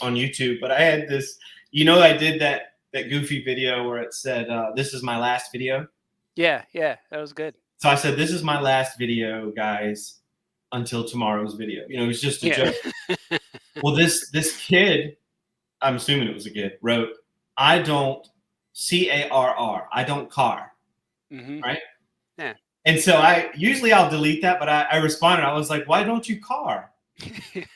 YouTube, but I had this. I did that goofy video where it said, "This is my last video." Yeah, that was good. So I said, "This is my last video, guys, until tomorrow's video." It was just a joke. Well, this kid, I'm assuming it was a kid, wrote, "I don't CARR. I don't car." Mm-hmm. Right? Yeah. And so I'll delete that, but I responded. I was like, "Why don't you car?"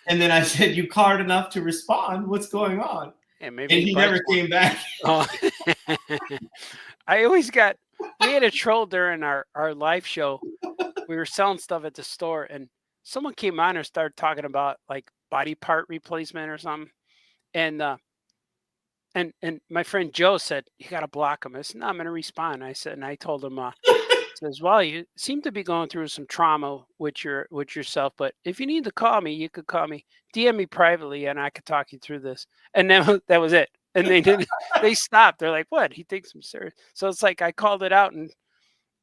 And then I said, "You carred enough to respond. What's going on?" Yeah, maybe and he never came back. Oh. We had a troll during our live show. We were selling stuff at the store, and someone came on and started talking about like body part replacement or something. And my friend Joe said, "You got to block him." I said, "No, I'm going to respond." I told him, says, "Well, you seem to be going through some trauma with yourself, but if you need to call me, you could call me, DM me privately, and I could talk you through this." And then that was it. And they stopped. They're like, "What? He thinks I'm serious." So it's like I called it out and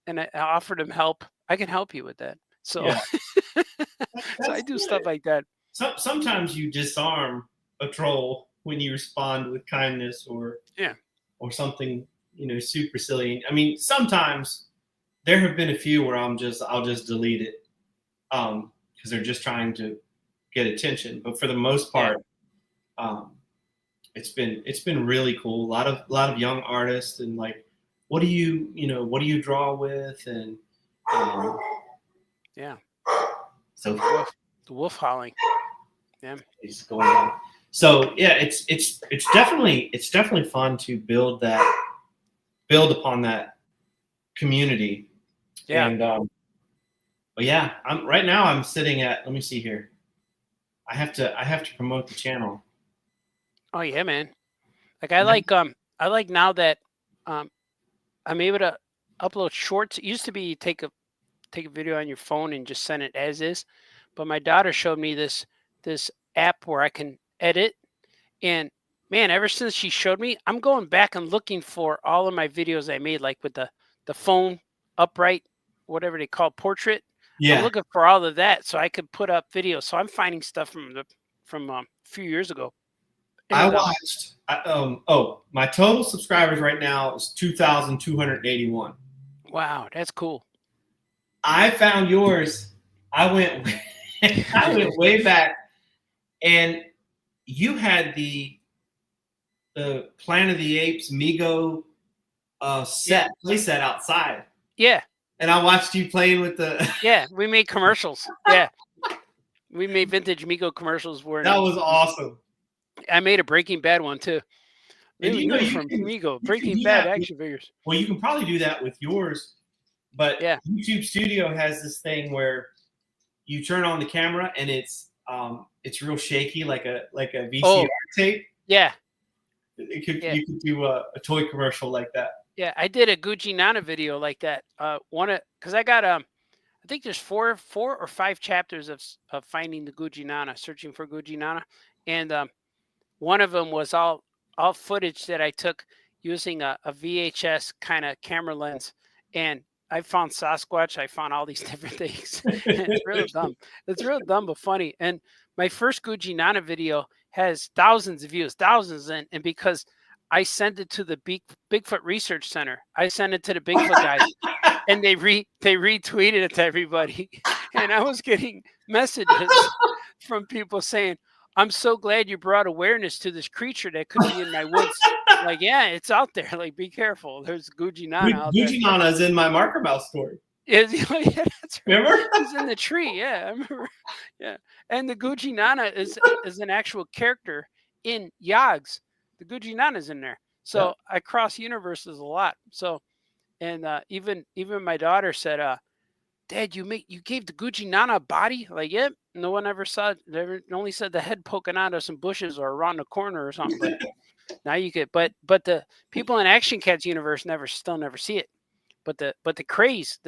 I offered him help. I can help you with that. So, yeah. So I do stuff like that. Sometimes you disarm a troll when you respond with kindness or something, super silly. I mean, sometimes there have been a few where I'll just delete it because they're just trying to get attention. But for the most part, it's been really cool. A lot of young artists and like, what do you draw with? And so the wolf howling. Yeah, it's going on. So yeah, it's definitely fun to build upon that community. Yeah. And but yeah, I'm sitting at, let me see here. I have to promote the channel. Oh yeah, man. Like I like now that I'm able to upload shorts. It used to be you take a video on your phone and just send it as is. But my daughter showed me this app where I can edit. And man, ever since she showed me, I'm going back and looking for all of my videos I made, like with the phone upright, whatever they call portrait. Yeah. I'm looking for all of that so I could put up videos. So I'm finding stuff from a few years ago. I watched. My total subscribers right now is 2,281. Wow, that's cool. I found yours. I went way back, and you had the Planet of the Apes Mego play set outside. Yeah. And I watched you playing with the. Yeah, we made commercials. Yeah, we made vintage Mego commercials. That was awesome. I made a Breaking Bad one too. And from Mego, Breaking Bad action figures. Well, you can probably do that with yours, but YouTube Studio has this thing where you turn on the camera and it's real shaky, like a VCR tape. Yeah. You could do a toy commercial like that. Yeah, I did a Gucci Nana video like that. Because I got I think there's four or five chapters of finding the Gucci Nana, searching for Gucci Nana, and one of them was all footage that I took using a VHS kind of camera lens, and I found Sasquatch. I found all these different things. It's real dumb. It's real dumb but funny. And my first Gucci Nana video has thousands of views, and because I sent it to the Bigfoot Research Center. I sent it to the Bigfoot guys, and they retweeted it to everybody. And I was getting messages from people saying, "I'm so glad you brought awareness to this creature that could be in my woods." Like, yeah, it's out there. Like, be careful. There's Gucci Nana out there. Gucci Nana is in my Marker Mouse story. Yeah, that's right. Remember? He's in the tree. Yeah, I remember. Yeah, and the Gucci Nana is an actual character in Yogs. The Gucci Nana's in there. So I cross universes a lot. So, and even my daughter said, "Dad, you gave the Gucci Nana a body?" Like, yep. No one ever saw. They only said the head poking out of some bushes or around the corner or something. But now you get. But the people in Action Cats universe still never see it. But the craze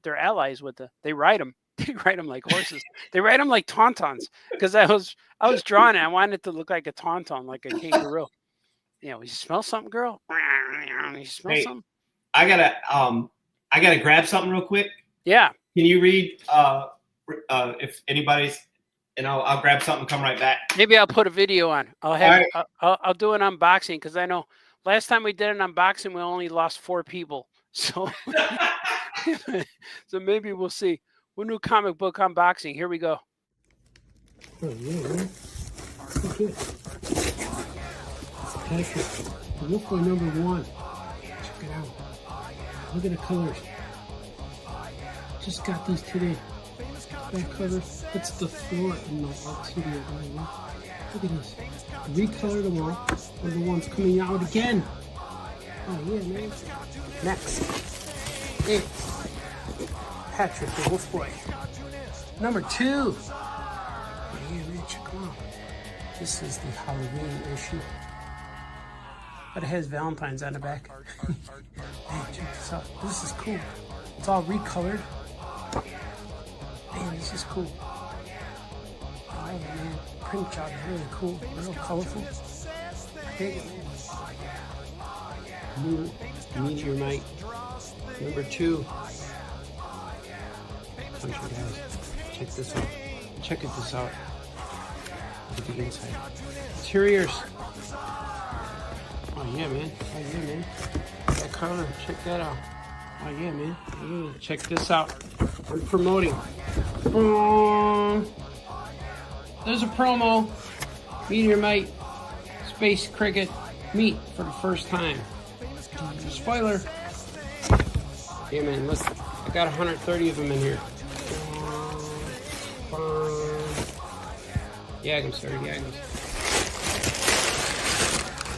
they're allies with they ride them. They ride them like horses. They ride them like tauntauns. Because I was drawing it. I wanted it to look like a tauntaun, like a kangaroo. You smell something, girl? You smell something? I gotta grab something real quick. Yeah. Can you read if anybody's, and I'll grab something and come right back. Maybe I'll put a video on. I'll do an unboxing because I know last time we did an unboxing we only lost 4 people. So so maybe we'll see. We'll do comic book unboxing. Here we go. Oh yeah, man. Good. Patrick, look for number 1. Check it out. Look at the colors. Just got these today. Back cover. It's the floor in my art studio. Look at this. Recolored them all. They're the ones coming out again. Oh yeah, man. Next, it's Patrick the Wolf Boy. Number 2. Yeah, man, check them out. This is the Halloween issue. But it has Valentine's on the back. Man, check this out. This is cool. It's all recolored. Man, this is cool. I love it, man. Print job is really cool. Real colorful. I dig it, man. New Meteorite. Number 2. Bunch of guys. Check this out. check this out. Look at the inside. Interiors. Oh yeah, man. Oh yeah, man. That color. Check that out. Oh yeah, man. Yeah. Check this out. I'm promoting. There's a promo. Meteorite Space Cricket meet for the first time. Spoiler. Yeah, man. Look, I got 130 of them in here. Yagams, sir. Yagams.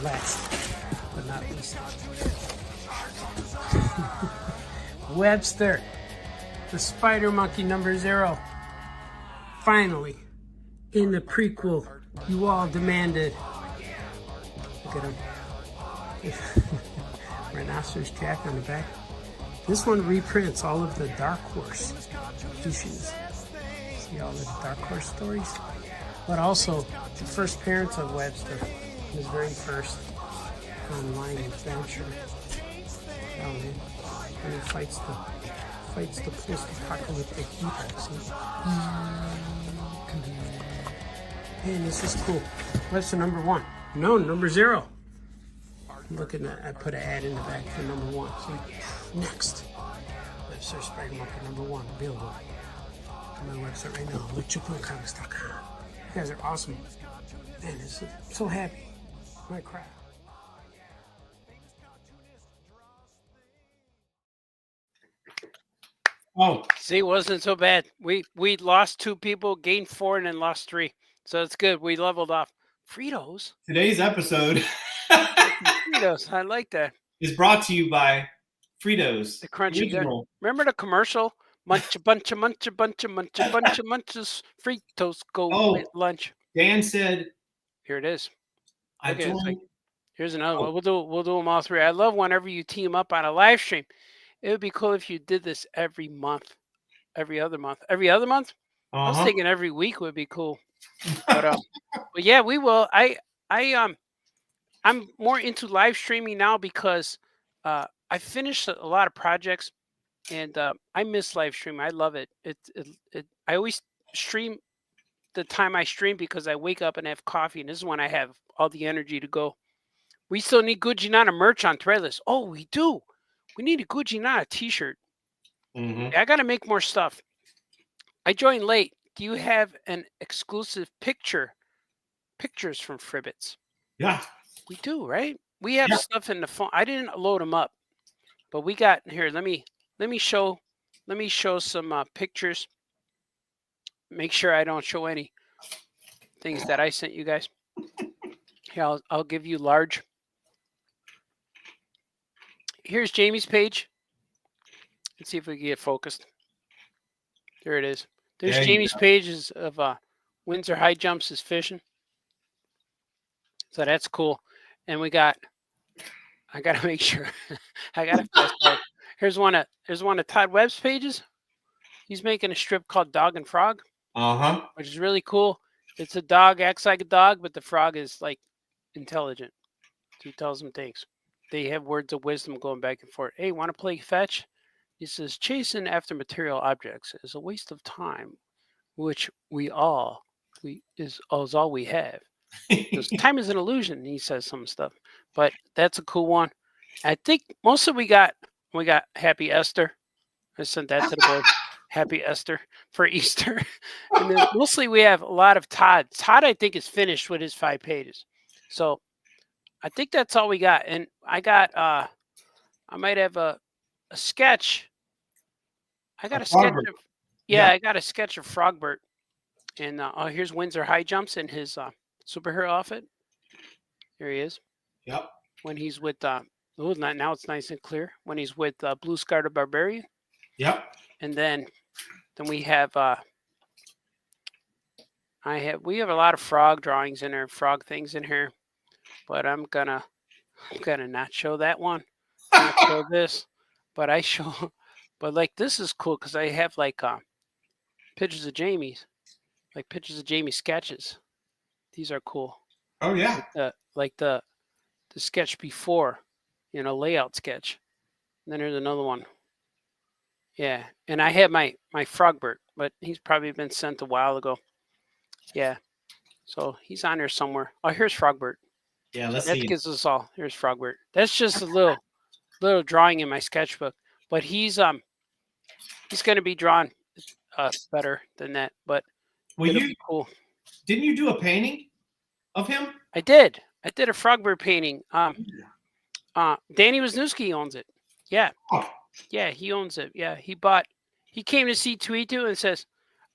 Last but not least. Webster, the Spider Monkey #0. Finally, in the prequel you all demanded. Look at him. Rhinoceros Jack on the back. This one reprints all of the Dark Horse issues. See all the Dark Horse stories? But also the first appearance of Webster, his very first online adventure. Oh man. And he fights the post-apocalyptic evil, see? Man, this is cool. Webster #1. No, #0. Looking at, I put an ad in the back for #1. See? Next. Webster Spider Monkey #1 available on my website right now. LuchaComics.com. You guys are awesome. Man, I'm so happy. My crap. Oh, See, it wasn't so bad. We lost 2 people, gained 4, and then lost 3. So it's good. We leveled off. Fritos. today's episode Fritos. I like that. is brought to you by Fritos. The crunchy. Original. Remember the commercial? Munch a bunch of munch a bunch of munch a bunch of munches. Fritos go Oh. with lunch. Dan said, Here it is. "I Okay, it's joined." like- Here's another Oh. one. We'll do them all 3. I love whenever you team up on a live stream. It would be cool if you did this every month, every other month. I was thinking every week would be cool. But yeah, we will. I'm more into live streaming now because I finished a lot of projects, and I miss live streaming. I love it. I always stream the time I stream because I wake up and have coffee, and this is when I have all the energy to go. We still need Gujinana merch on Threadless. Oh, we do. We need a Gujinana t-shirt. Mhm. I got to make more stuff. I joined late. Do you have an exclusive pictures from Fribbits? Yeah. We do, right? We have Yeah. stuff in the phone. I didn't load them up, but we got here. Let me show some pictures. Make sure I don't show any things that I sent you guys. Here, I'll give you large. Here's Jamie's page. Let's see if we can get focused. There it is. There's There you Jamie's pages of Windsor High Jumps is fishing. So that's cool. And I gotta make sure. I gotta fast forward. Here's one of Todd Webb's pages. He's making a strip called Dog and Frog, which is really cool. It's a dog, acts like a dog, but the frog is like intelligent. So he tells them things. They have words of wisdom going back and forth. Hey, want to play fetch? He says, chasing after material objects is a waste of time, which is all we have. Because time is an illusion. He says some stuff, but that's a cool one. I think mostly we got Happy Esther. I sent that to the board. Happy Esther for Easter. And then mostly we have a lot of Todd. Todd, I think, is finished with his 5 pages. So I think that's all we got. And I got I might have a sketch. I got a sketch of I got a sketch of Frogbert. And here's Windsor High Jumps in his superhero outfit. Here he is. Yep. When he's with now it's nice and clear. When he's with Blue Scar the Barbarian. Yep. And then we have we have a lot of frog drawings in there, frog things in here. But I'm gonna not show that one. Not show this. But like this is cool because I have like pictures of Jamie's. Like pictures of Jamie's sketches. These are cool. Oh yeah. Like the sketch before, layout sketch. And then there's another one. Yeah, and I had my Frogbert, but he's probably been sent a while ago. Yeah, so he's on there somewhere. Oh, here's Frogbert. Yeah, So let's that see. gives us all. Here's Frogbert. That's just a little drawing in my sketchbook, but he's going to be drawn better than that. But Well, it'll you be cool. didn't you do a painting of him? I did. I did a Frogbert painting. Danny Wisniewski owns it. Yeah. Oh, Yeah, he owns it. Yeah, he came to see C2E2 and says,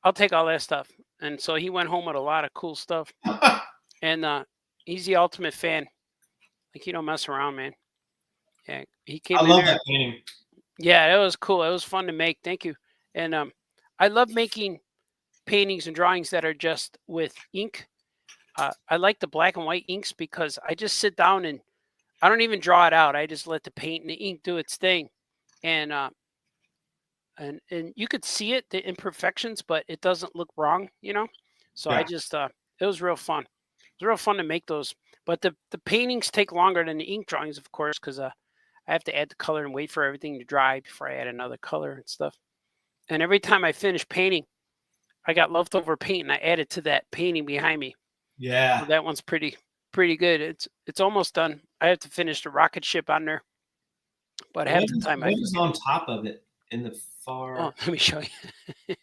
I'll take all that stuff. And so he went home with a lot of cool stuff. And he's the ultimate fan. Like, he don't mess around, man. Yeah, he came I in love there. that painting. Yeah, it was cool. It was fun to make. Thank you. And I love making paintings and drawings that are just with ink. I like the black and white inks because I just sit down and I don't even draw it out. I just let the paint and the ink do its thing. And you could see it, the imperfections, but it doesn't look wrong, you know? So Yeah. I just it was real fun. It was real fun to make those. But the paintings take longer than the ink drawings, of course, because I have to add the color and wait for everything to dry before I add another color and stuff. And every time I finish painting, I got leftover paint and I added to that painting behind me. Yeah. So that one's pretty good. It's almost done. I have to finish the rocket ship on there. But half the time what is on top of it in the far? Oh, let me show you.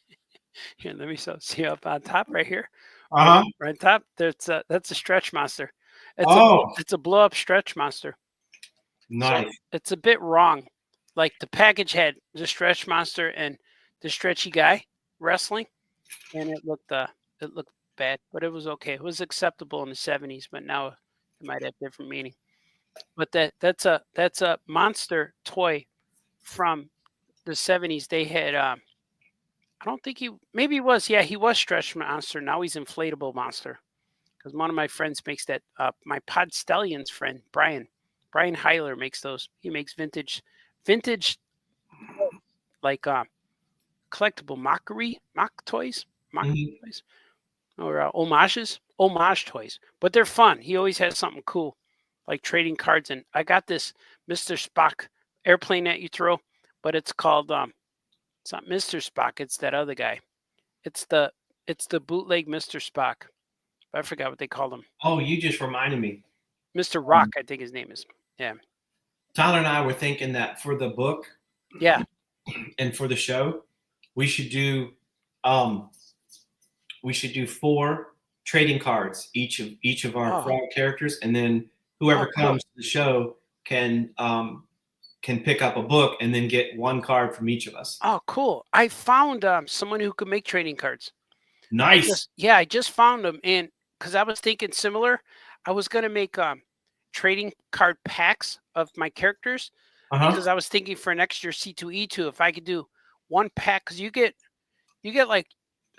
Here, let me see up on top right here. Uh-huh. Right on top. That's a stretch monster. It's a blow up stretch monster. Nice. So it's a bit wrong. Like the package had the stretch monster and the stretchy guy wrestling, and it looked bad, but it was okay. It was acceptable in the 70s, but now it might have different meaning. But that's a monster toy from the 70s. They had I don't think maybe he was, yeah, he was stretch monster. Now he's inflatable monster. Because one of my friends makes that my Pod Stallions friend, Brian Heiler makes those. He makes vintage like collectible mock toys, toys, or homage toys. But they're fun. He always has something cool, like trading cards. And I got this Mr. Spock airplane that you throw, but it's called it's not Mr. Spock. It's that other guy. It's the bootleg Mr. Spock. I forgot what they called him. Oh, you just reminded me. Mr. Rock, I think his name is. Yeah. Tyler and I were thinking that for the book, Yeah, and for the show, we should do 4 trading cards, each of our frog characters, and then whoever comes to the show can pick up a book and then get 1 card from each of us. Oh, cool. I found someone who could make trading cards. Nice. I just found them. And because I was thinking similar, I was going to make trading card packs of my characters. Because I was thinking for next year C2E2, if I could do 1 pack, because you get like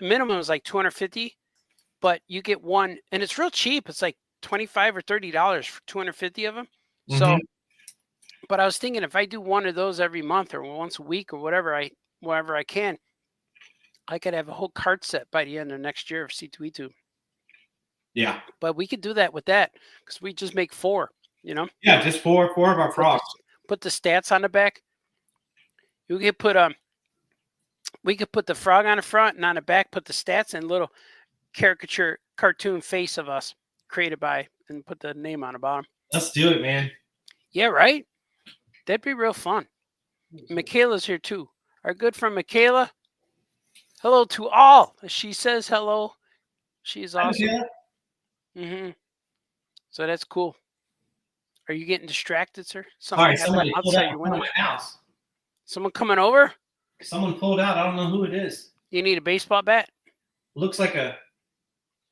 minimum is like $250, but you get 1, and it's real cheap. It's like $25 or $30 for 250 of them. So, but I was thinking if I do 1 of those every month or once a week or whatever I can, I could have a whole card set by the end of next year of C2E2. Yeah. But we could do that with that because we just make 4, you know? Yeah, just 4 of our frogs. Put the stats on the back. You could put we could put the frog on the front and on the back put the stats and little caricature cartoon face of us created by and put the name on the bottom. Let's do it, man. Yeah, right? That'd be real fun. Michaela's here too. Our good friend Michaela. Hello to all. She says hello. She's awesome. So that's cool. Are you getting distracted, sir? All right, somebody pulled out of my house. Someone coming over? Someone pulled out. I don't know who it is. You need a baseball bat? Looks like a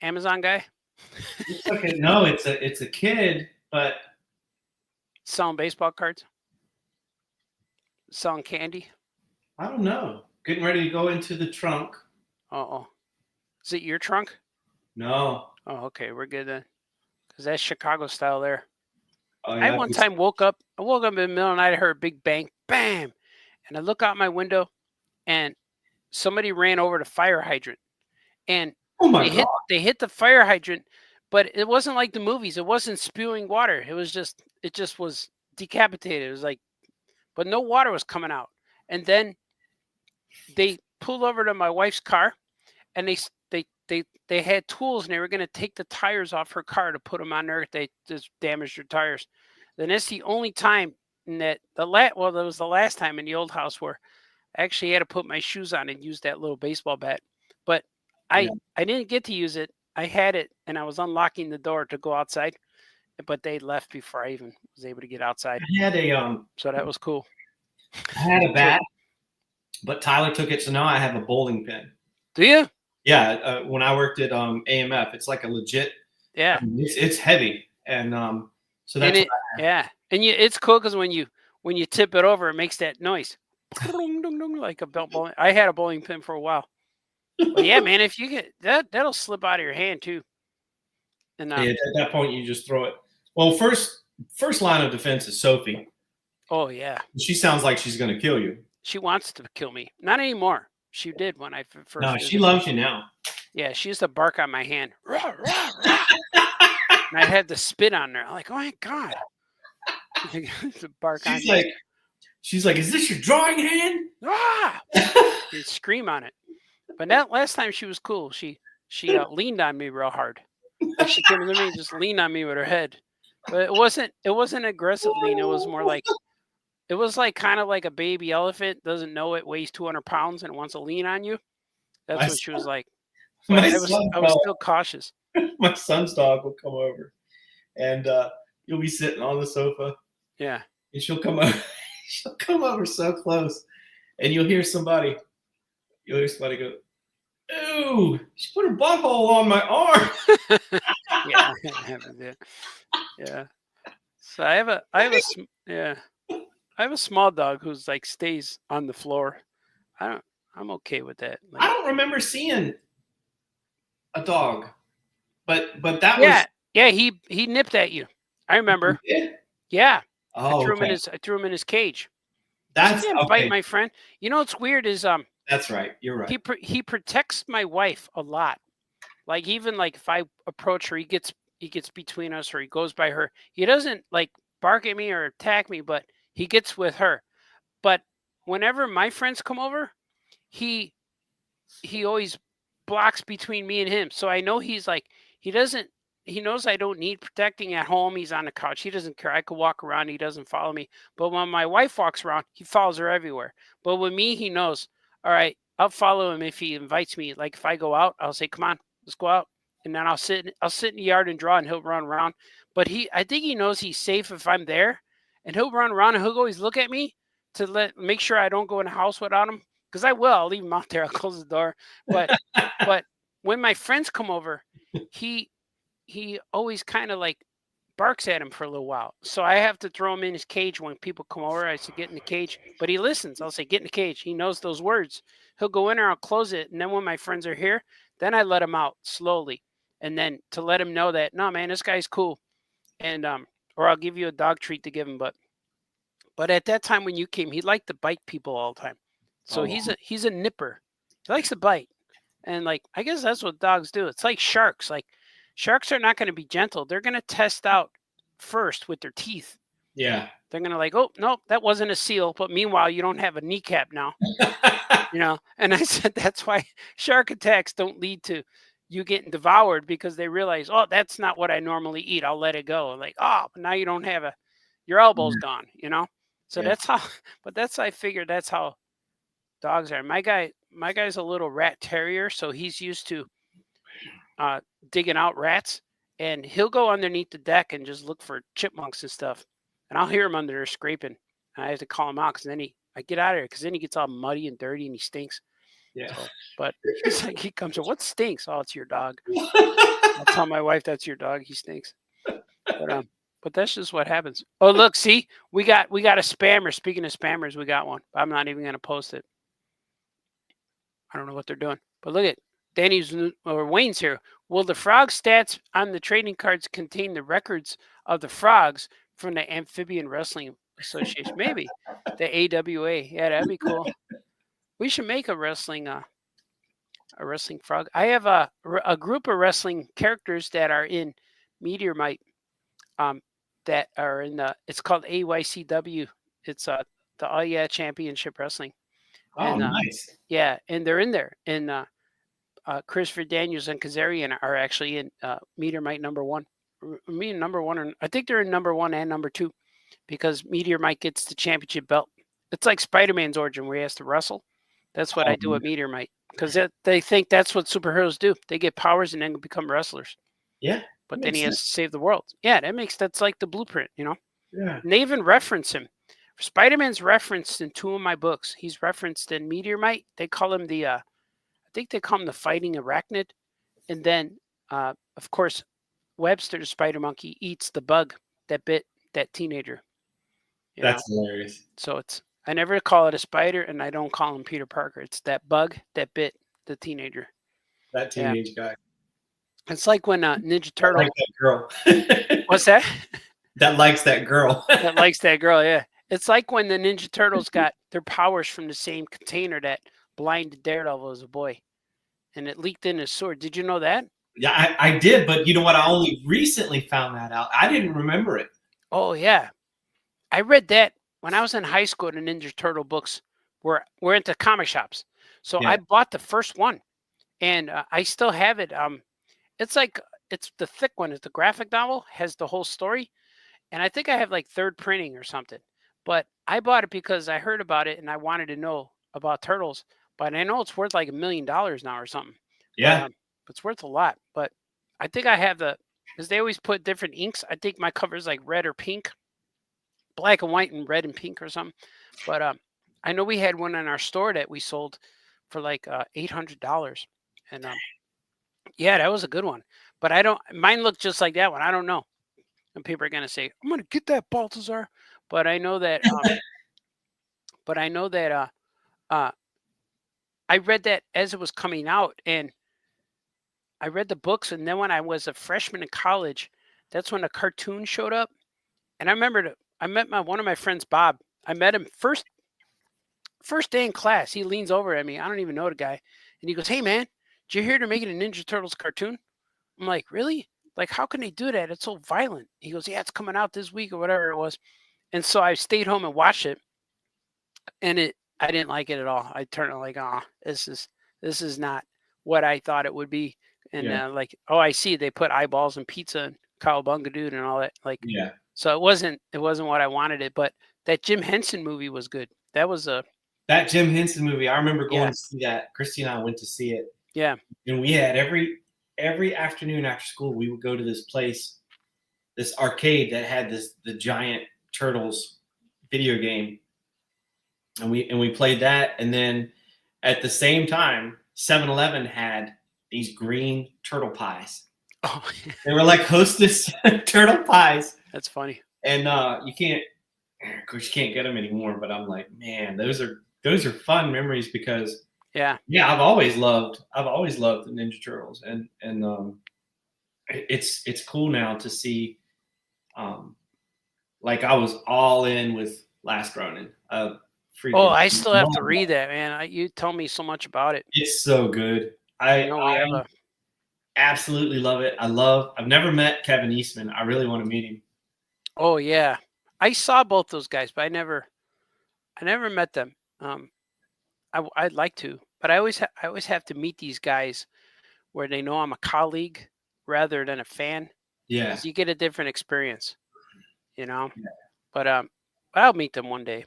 Amazon guy? Looks like no, it's a kid, but selling baseball cards? Selling candy? I don't know. Getting ready to go into the trunk. Uh-oh. Is it your trunk? No. Oh, okay. We're good then. Because that's Chicago style there. Oh, yeah, I one time woke up in the middle of the night. I heard a big bang, bam. And I look out my window and somebody ran over the fire hydrant. And oh my God. They hit the fire hydrant, but it wasn't like the movies. It wasn't spewing water. It just was decapitated. It was like, but no water was coming out. And then they pulled over to my wife's car, and they had tools, and they were going to take the tires off her car to put them on there. They just damaged her tires. Then that's the only time that that was the last time in the old house where I actually had to put my shoes on and use that little baseball bat. But I didn't get to use it. I had it, and I was unlocking the door to go outside, but they left before I even was able to get outside. I had a So that was cool. I had a bat, but Tyler took it, so now I have a bowling pin. Do you? Yeah, when I worked at AMF, it's like a legit. Yeah, I mean, it's heavy, and so that's and and it's cool because when you tip it over, it makes that noise, like a bowling. I had a bowling pin for a while. But yeah, man, if you get that'll slip out of your hand too. And at that point, you just throw it. Well, first line of defense is Sophie. Oh yeah, she sounds like she's going to kill you. She wants to kill me. Not anymore. She did when I first. No, she loves you now. Yeah, she used to bark on my hand. Rah, rah, rah. And I had to spit on her. I'm like, oh my god. To bark on me. She's like, is this your drawing hand? Ah! And scream on it. But that last time she was cool. She leaned on me real hard. Like she came to me and just leaned on me with her head. But it wasn't aggressive lean. It was more like kind of like a baby elephant doesn't know it weighs 200 pounds and wants to lean on you. That's what she was like. I was still cautious. My son's dog will come over, and you'll be sitting on the sofa. Yeah. And she'll come over. She'll come over so close, and you'll hear somebody go, "Ooh, she put her butthole on my arm." Yeah. So I have a small dog who's like stays on the floor. I'm okay with that. Like, I don't remember seeing a dog, but that was he nipped at you. I remember. Yeah. Oh, I threw him in his cage. That's okay. Bite my friend. You know what's weird is That's right. You're right. He protects my wife a lot. Like even like if I approach her, he gets between us or he goes by her. He doesn't like bark at me or attack me, but he gets with her. But whenever my friends come over, he always blocks between me and him. So I know he's like he knows I don't need protecting at home. He's on the couch. He doesn't care. I could walk around. He doesn't follow me. But when my wife walks around, he follows her everywhere. But with me, he knows, all right, I'll follow him if he invites me. Like if I go out, I'll say, come on, let's go out. And then I'll sit in the yard and draw and he'll run around. But I think he knows he's safe if I'm there. And he'll run around and he'll always look at me to make sure I don't go in the house without him. Because I will. I'll leave him out there. I'll close the door. But when my friends come over, he always kind of like barks at him for a little while. So I have to throw him in his cage when people come over. I say, get in the cage. But he listens. I'll say, get in the cage. He knows those words. He'll go in there, I'll close it. And then when my friends are here, then I let him out slowly. And then to let him know that, no, man, this guy's cool. And or I'll give you a dog treat to give him. But at that time when you came, he liked to bite people all the time. So he's a nipper. He likes to bite. And like, I guess that's what dogs do. It's like sharks. Like sharks are not going to be gentle. They're going to test out first with their teeth. Yeah. They're going to like, oh, no, that wasn't a seal. But meanwhile, you don't have a kneecap now. And I said, that's why shark attacks don't lead to you getting devoured because they realize, oh, that's not what I normally eat. I'll let it go. Like, oh, but now you don't have your elbow's gone, So that's how, I figured that's how dogs are. My guy's a little rat terrier. So he's used to digging out rats, and he'll go underneath the deck and just look for chipmunks and stuff. And I'll hear him under there scraping. And I have to call him out because then I get out of there because then he gets all muddy and dirty and he stinks. Yeah. So, but he's like, he comes in, what stinks? Oh, it's your dog. I'll tell my wife that's your dog. He stinks. But that's just what happens. Oh, look, see, we got a spammer. Speaking of spammers, we got one. I'm not even going to post it. I don't know what they're doing. But look at Wayne's here. Will the frog stats on the trading cards contain the records of the frogs from the Amphibian Wrestling Association? Maybe the AWA. Yeah, that'd be cool. We should make a wrestling frog. I have a group of wrestling characters that are in Meteorite. That are in it's called AYCW. It's the All Yeah Championship Wrestling. Oh, And nice. yeah, and they're in there. And Christopher Daniels and Kazarian are actually in Meteor Mite #1. Me and #1, and I think they're in #1 and #2 because Meteor Mite gets the championship belt. It's like Spider-Man's origin where he has to wrestle. That's what I do at Meteor Mite because they think that's what superheroes do. They get powers and then become wrestlers. Yeah. But that then makes he has sense. to save the world. Yeah, that's like the blueprint, Yeah. And they even reference him. Spider-Man's referenced in 2 of my books. He's referenced in Meteor Mite. They call him I think they call him the fighting arachnid. And then, of course, Webster, the spider monkey, eats the bug that bit that teenager. That's hilarious. So I never call it a spider, and I don't call him Peter Parker. It's that bug that bit the teenager. That teenage guy. It's like when Ninja Turtle. Like that girl. What's that? That likes that girl. That likes that girl. Yeah. It's like when the Ninja Turtles got their powers from the same container that blinded Daredevil as a boy, and it leaked in his sword. Did you know that? Yeah, I did, but you know what? I only recently found that out. I didn't remember it. Oh yeah, I read that when I was in high school. The Ninja Turtle books were into comic shops, so Yeah. I bought the first one, and I still have it. It's the thick one. It's the graphic novel, has the whole story, and I think I have like 3rd printing or something. But I bought it because I heard about it and I wanted to know about turtles. But I know it's worth like $1 million now or something. Yeah. But, it's worth a lot. But I think I have because they always put different inks. I think my cover is like red or pink, black and white and red and pink or something. But I know we had one in our store that we sold for like $800. And yeah, that was a good one. But mine looked just like that one. I don't know. And people are going to say, I'm going to get that, Baltazar. But I know that, I read that as it was coming out, and I read the books. And then when I was a freshman in college, that's when a cartoon showed up. And I remember I met one of my friends, Bob. I met him first day in class. He leans over at me. I don't even know the guy. And he goes, hey, man, did you hear they're making a Ninja Turtles cartoon? I'm like, really? Like, how can they do that? It's so violent. He goes, yeah, it's coming out this week or whatever it was. And so I stayed home and watched it. And I didn't like it at all. I turned it like, this is not what I thought it would be. And I see they put eyeballs and pizza and cowabunga dude and all that. Like, Yeah. So it wasn't what I wanted it. But that Jim Henson movie was good. That was that Jim Henson movie. I remember going to see that. Christy and I went to see it. Yeah. And we had every afternoon after school, we would go to this place, this arcade that had the giant Turtles video game. And we played that. And then at the same time, 7-Eleven had these green turtle pies. Oh, they were like Hostess turtle pies. That's funny. And of course you can't get them anymore, but I'm like, man, those are fun memories because I've always loved the Ninja Turtles, and it's cool now to see, like I was all in with Last Ronin. I still have to read that, man. You tell me so much about it. It's so good. I absolutely love it. I've never met Kevin Eastman. I really want to meet him. Oh yeah, I saw both those guys, but I never met them. I'd like to, but I always have to meet these guys where they know I'm a colleague rather than a fan. Yeah, 'cause you get a different experience, Yeah. But I'll meet them one day.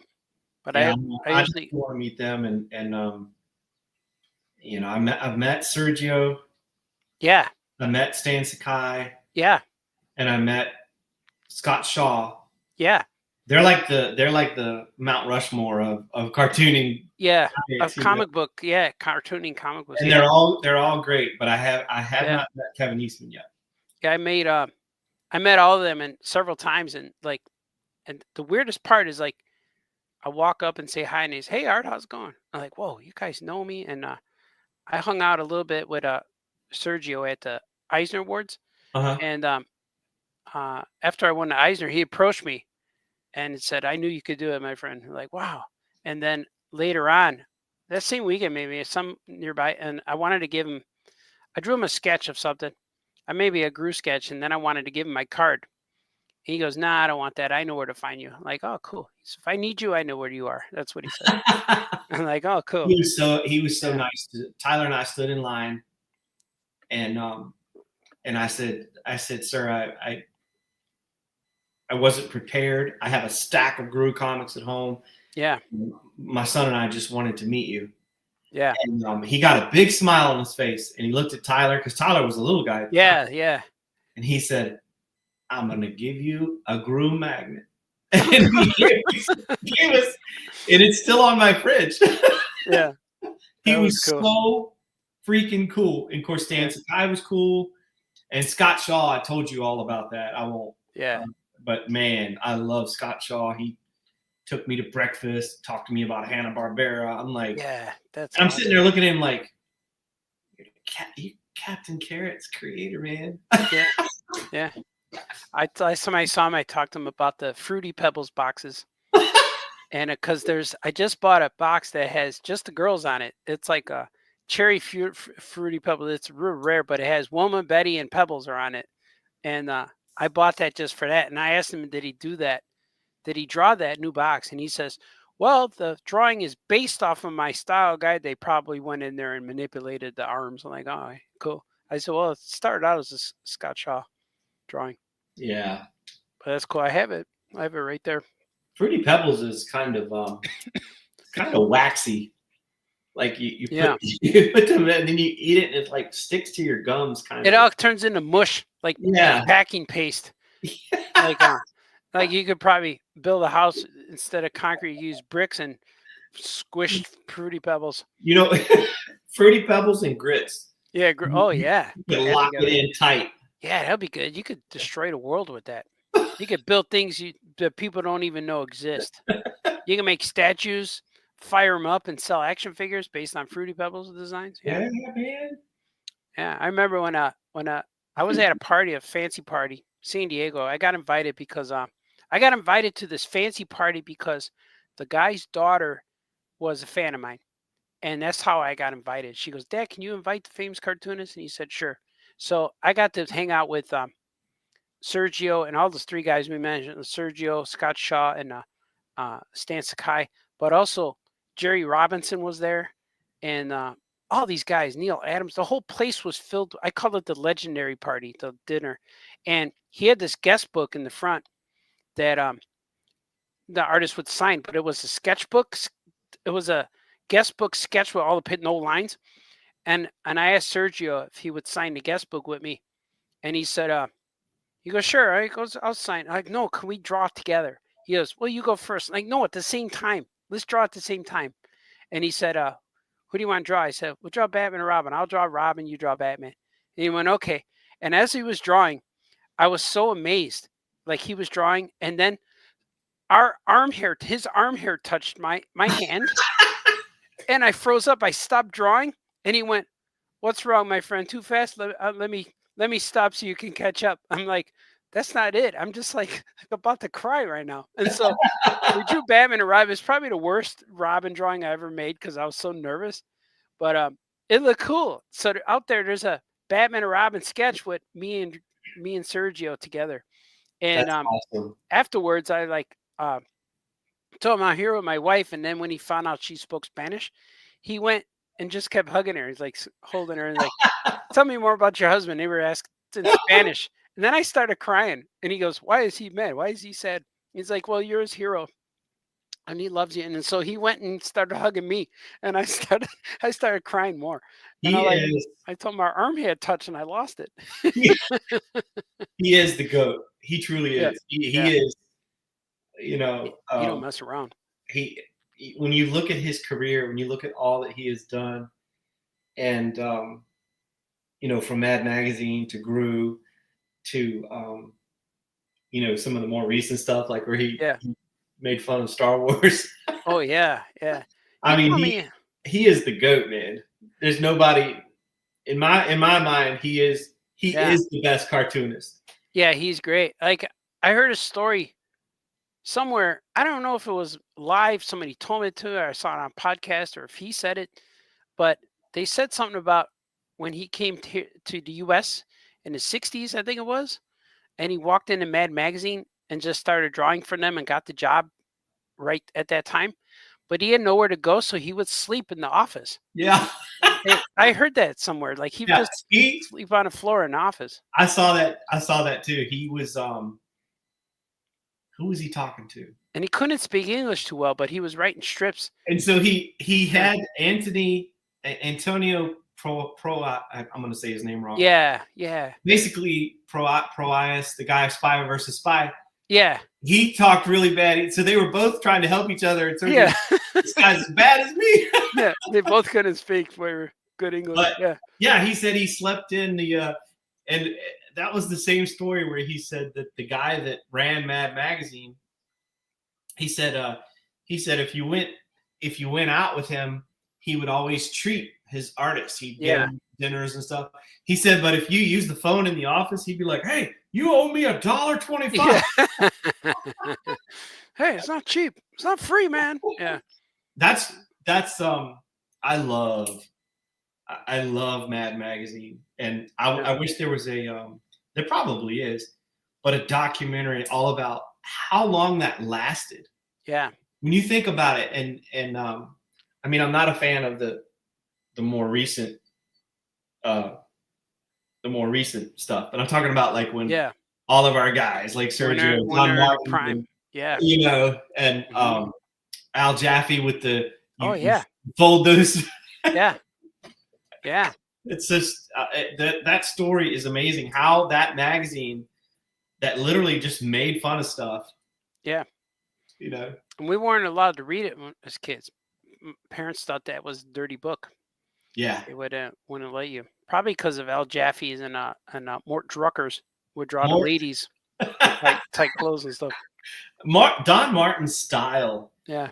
But I usually want to meet them, and I've met Sergio. Yeah. I met Stan Sakai. Yeah. And I met Scott Shaw. Yeah. They're like the Mount Rushmore of cartooning. Yeah. Of comic book. Yeah. Cartooning comic books. And they're all great, but I have not met Kevin Eastman yet. Yeah, I met all of them and several times, and the weirdest part is like I walk up and say hi, and he's, hey Art, how's it going? I'm like, whoa, you guys know me? And I hung out a little bit with Sergio at the Eisner Awards. Uh-huh. And after I won the Eisner, he approached me and said, I knew you could do it, my friend. I'm like, wow. And then later on, that same weekend, maybe some nearby, and I wanted to give him, I drew him a sketch of something. I maybe a Gru sketch, and then I wanted to give him my card. He goes, "Nah, I don't want that. I know where to find you." I'm like, "Oh, cool." He said, "If I need you, I know where you are." That's what he said. I'm like, "Oh, cool." He was so Yeah. nice. Tyler and I stood in line, and I said, "Sir, I wasn't prepared. I have a stack of Gru comics at home. Yeah. My son and I just wanted to meet you." Yeah. And he got a big smile on his face, and he looked at Tyler because Tyler was a little guy at the time, Yeah. Yeah. and he said, "I'm gonna give you a Gru magnet." And he gave us, and it's still on my fridge. Yeah. He That was cool. so freaking cool. And of course, Stan Sakai was cool, and Scott Shaw. I told you all about that. I won't. Yeah. But man, I love Scott Shaw. He took me to breakfast, talked to me about Hanna-Barbera. I'm like, Yeah. That's. I'm awesome. sitting there looking at him like, you Captain Carrot's creator, man. Yeah. Yeah. Somebody saw him. I talked to him about the Fruity Pebbles boxes, and because I just bought a box that has just the girls on it. It's like a cherry Fruity Pebbles. It's real rare, but it has Wilma, Betty, and Pebbles are on it. And I bought that just for that. And I asked him, did he do that? Did he draw that new box? And he says, well, the drawing is based off of my style guide. They probably went in there and manipulated the arms. I'm like, oh, cool. I said, well, it started out as a Scott Shaw drawing. Yeah. But that's cool. I have it right there. Fruity Pebbles is kind of waxy. Like you put them in, and then you eat it, and it like sticks to your gums, kind of. It all turns into mush, like packing paste. Like you could probably build a house instead of concrete, use bricks and squished Fruity Pebbles. You know, Fruity Pebbles and grits. Yeah. Oh yeah. You can lock it in tight. Yeah, that'd be good. You could destroy the world with that. You could build things that people don't even know exist. You can make statues, fire them up, and sell action figures based on Fruity Pebbles designs. Yeah, man. Yeah, I remember when I was at a party, a fancy party, San Diego. I got invited because I got invited to this fancy party because the guy's daughter was a fan of mine, and that's how I got invited. She goes, "Dad, can you invite the famous cartoonist?" And he said, "Sure." So I got to hang out with Sergio and all those three guys we mentioned: Sergio, Scott Shaw, and Stan Sakai. But also Jerry Robinson was there, and all these guys, Neil Adams. The whole place was filled. I call it the legendary party, the dinner, and he had this guest book in the front that the artist would sign, but it was a sketchbook. It was a guest book sketch with all the no lines. And I asked Sergio if he would sign the guest book with me. And he said, he goes, "Sure." He goes, "I'll sign." I'm like, "No, can we draw together?" He goes, "Well, you go first." I'm like, "No, at the same time. Let's draw at the same time." And he said, "Who do you want to draw?" I said, "We'll draw Batman and Robin. I'll draw Robin, you draw Batman." And he went, "Okay." And as he was drawing, I was so amazed. Like he was drawing, and then his arm hair touched my hand. And I froze up. I stopped drawing, and he went, "What's wrong, my friend? Too fast? Let me stop so you can catch up." I'm like, "That's not it. I'm just like about to cry right now." And so we drew Batman and Robin. It's probably the worst Robin drawing I ever made because I was so nervous, but it looked cool. So out there's a Batman and Robin sketch with me and Sergio together, and That's awesome. afterwards I told him I'm here with my wife, and then when he found out she spoke Spanish, he went and just kept hugging her. He's like holding her and like, "Tell me more about your husband." They were asked in Spanish, and then I started crying. And he goes, "Why is he mad? Why is he sad?" He's like, "Well, you're his hero, and he loves you." And so he went and started hugging me, and I started crying more. And I told him our arm had touched, and I lost it. He is the GOAT. He truly is. He is. You know, you don't mess around. When you look at his career, when you look at all that he has done, and you know, from Mad Magazine to Gru to you know, some of the more recent stuff, like where he made fun of Star Wars. Oh yeah. I mean, he is the GOAT, man. There's nobody in my mind. He is the best cartoonist. Yeah, he's great. Like I heard a story somewhere. I don't know if it was live, somebody told me to, or I saw it on podcast, or if he said it, but they said something about when he came to the US in the 60s, I think it was, and he walked into Mad Magazine and just started drawing for them and got the job right at that time. But he had nowhere to go, so he would sleep in the office. Yeah. I heard that somewhere. Like he would just sleep on the floor in the office. I saw that too. He was who was he talking to? And he couldn't speak English too well, but he was writing strips. And so he had Antonio I'm going to say his name wrong. Yeah. Basically, Proias, the guy of Spy versus Spy. Yeah. He talked really bad. So they were both trying to help each other. And so this guy's as bad as me. Yeah, they both couldn't speak very good English. But, yeah, he said he slept in the and that was the same story where he said that the guy that ran Mad Magazine, he said if you went out with him, he would always treat his artists. He'd get them dinners and stuff. He said, but if you use the phone in the office, he'd be like, "Hey, you owe me $1.25." Yeah. Hey, it's not cheap. It's not free, man. Yeah. That's I love Mad Magazine, and I wish there was there probably is, but a documentary all about how long that lasted. Yeah. When you think about it, and I mean, I'm not a fan of the more recent stuff, but I'm talking about like when all of our guys like Sergio, Don Martin, prime. And Al Jaffe with the fold those. Yeah. It's just that story is amazing. How that magazine that literally just made fun of stuff. Yeah. And we weren't allowed to read it as kids. Parents thought that was a dirty book. Yeah. They wouldn't let you. Probably because of Al Jaffe's and Mort Drucker's would draw the ladies tight clothes and stuff. Don Martin's style. Yeah.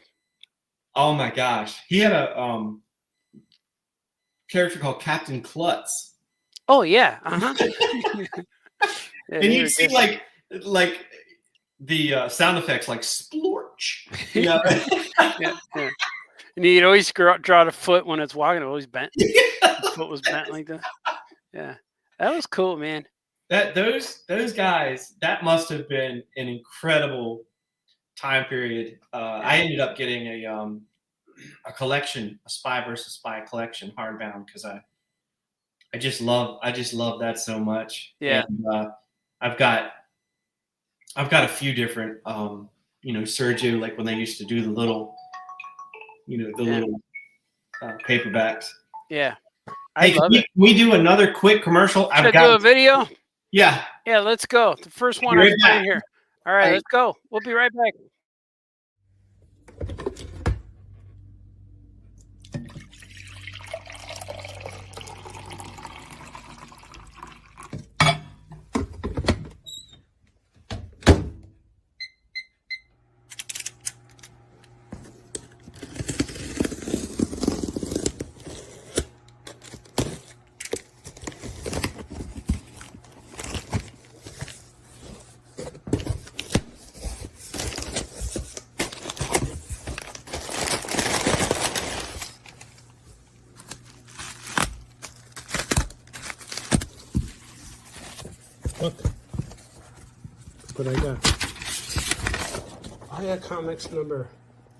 Oh my gosh. He had a character called Captain Klutz. Oh yeah. Uh-huh. And you'd see like the sound effects like splorch. Yeah. And he'd always draw the foot when it's walking. It always bent. The foot was bent like that. Yeah, that was cool, man. Those guys, that must have been an incredible time period. I ended up getting a collection, a Spy versus Spy collection, hardbound, because I just love that so much. Yeah, and, I've got a few different, Sergio, like when they used to do the little. Little paperbacks. Yeah. Hey, can we do another quick commercial? Should I do a video? Yeah. Yeah, let's go. The first one right here. All right, let's go. We'll be right back. Look what I got. Aya Comics number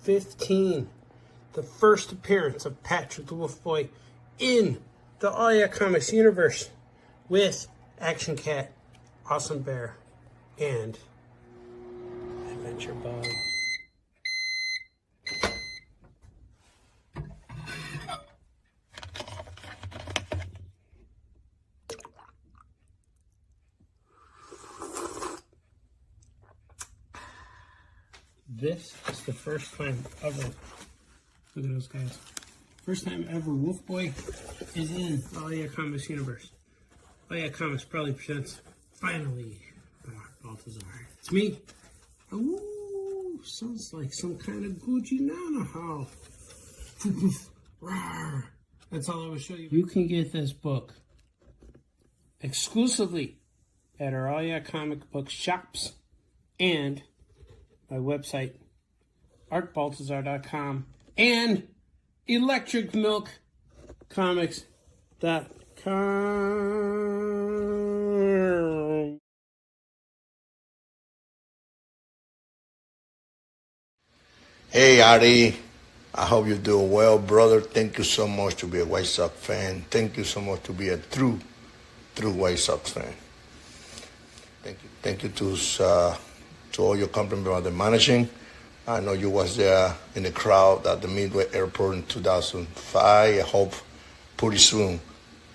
15. The first appearance of Patrick the Wolf Boy in the Aya Comics universe with Action Cat, Awesome Bear, and Adventure Bug. This is the first time ever. Look at those guys. First time ever Wolf Boy is in the Aya Comics universe. Aya Comics proudly presents Finally by Art Baltazar. It's me. Ooh, sounds like some kind of Gucci Nana how. That's all I will show you. You can get this book exclusively at our Aya comic book shops and my website, artbaltazar.com, and electricmilkcomics.com. Hey, Artie. I hope you're doing well, brother. Thank you so much to be a White Sox fan. Thank you so much to be a true White Sox fan. Thank you to all your compliments about the managing. I know you was there in the crowd at the Midway Airport in 2005. I hope pretty soon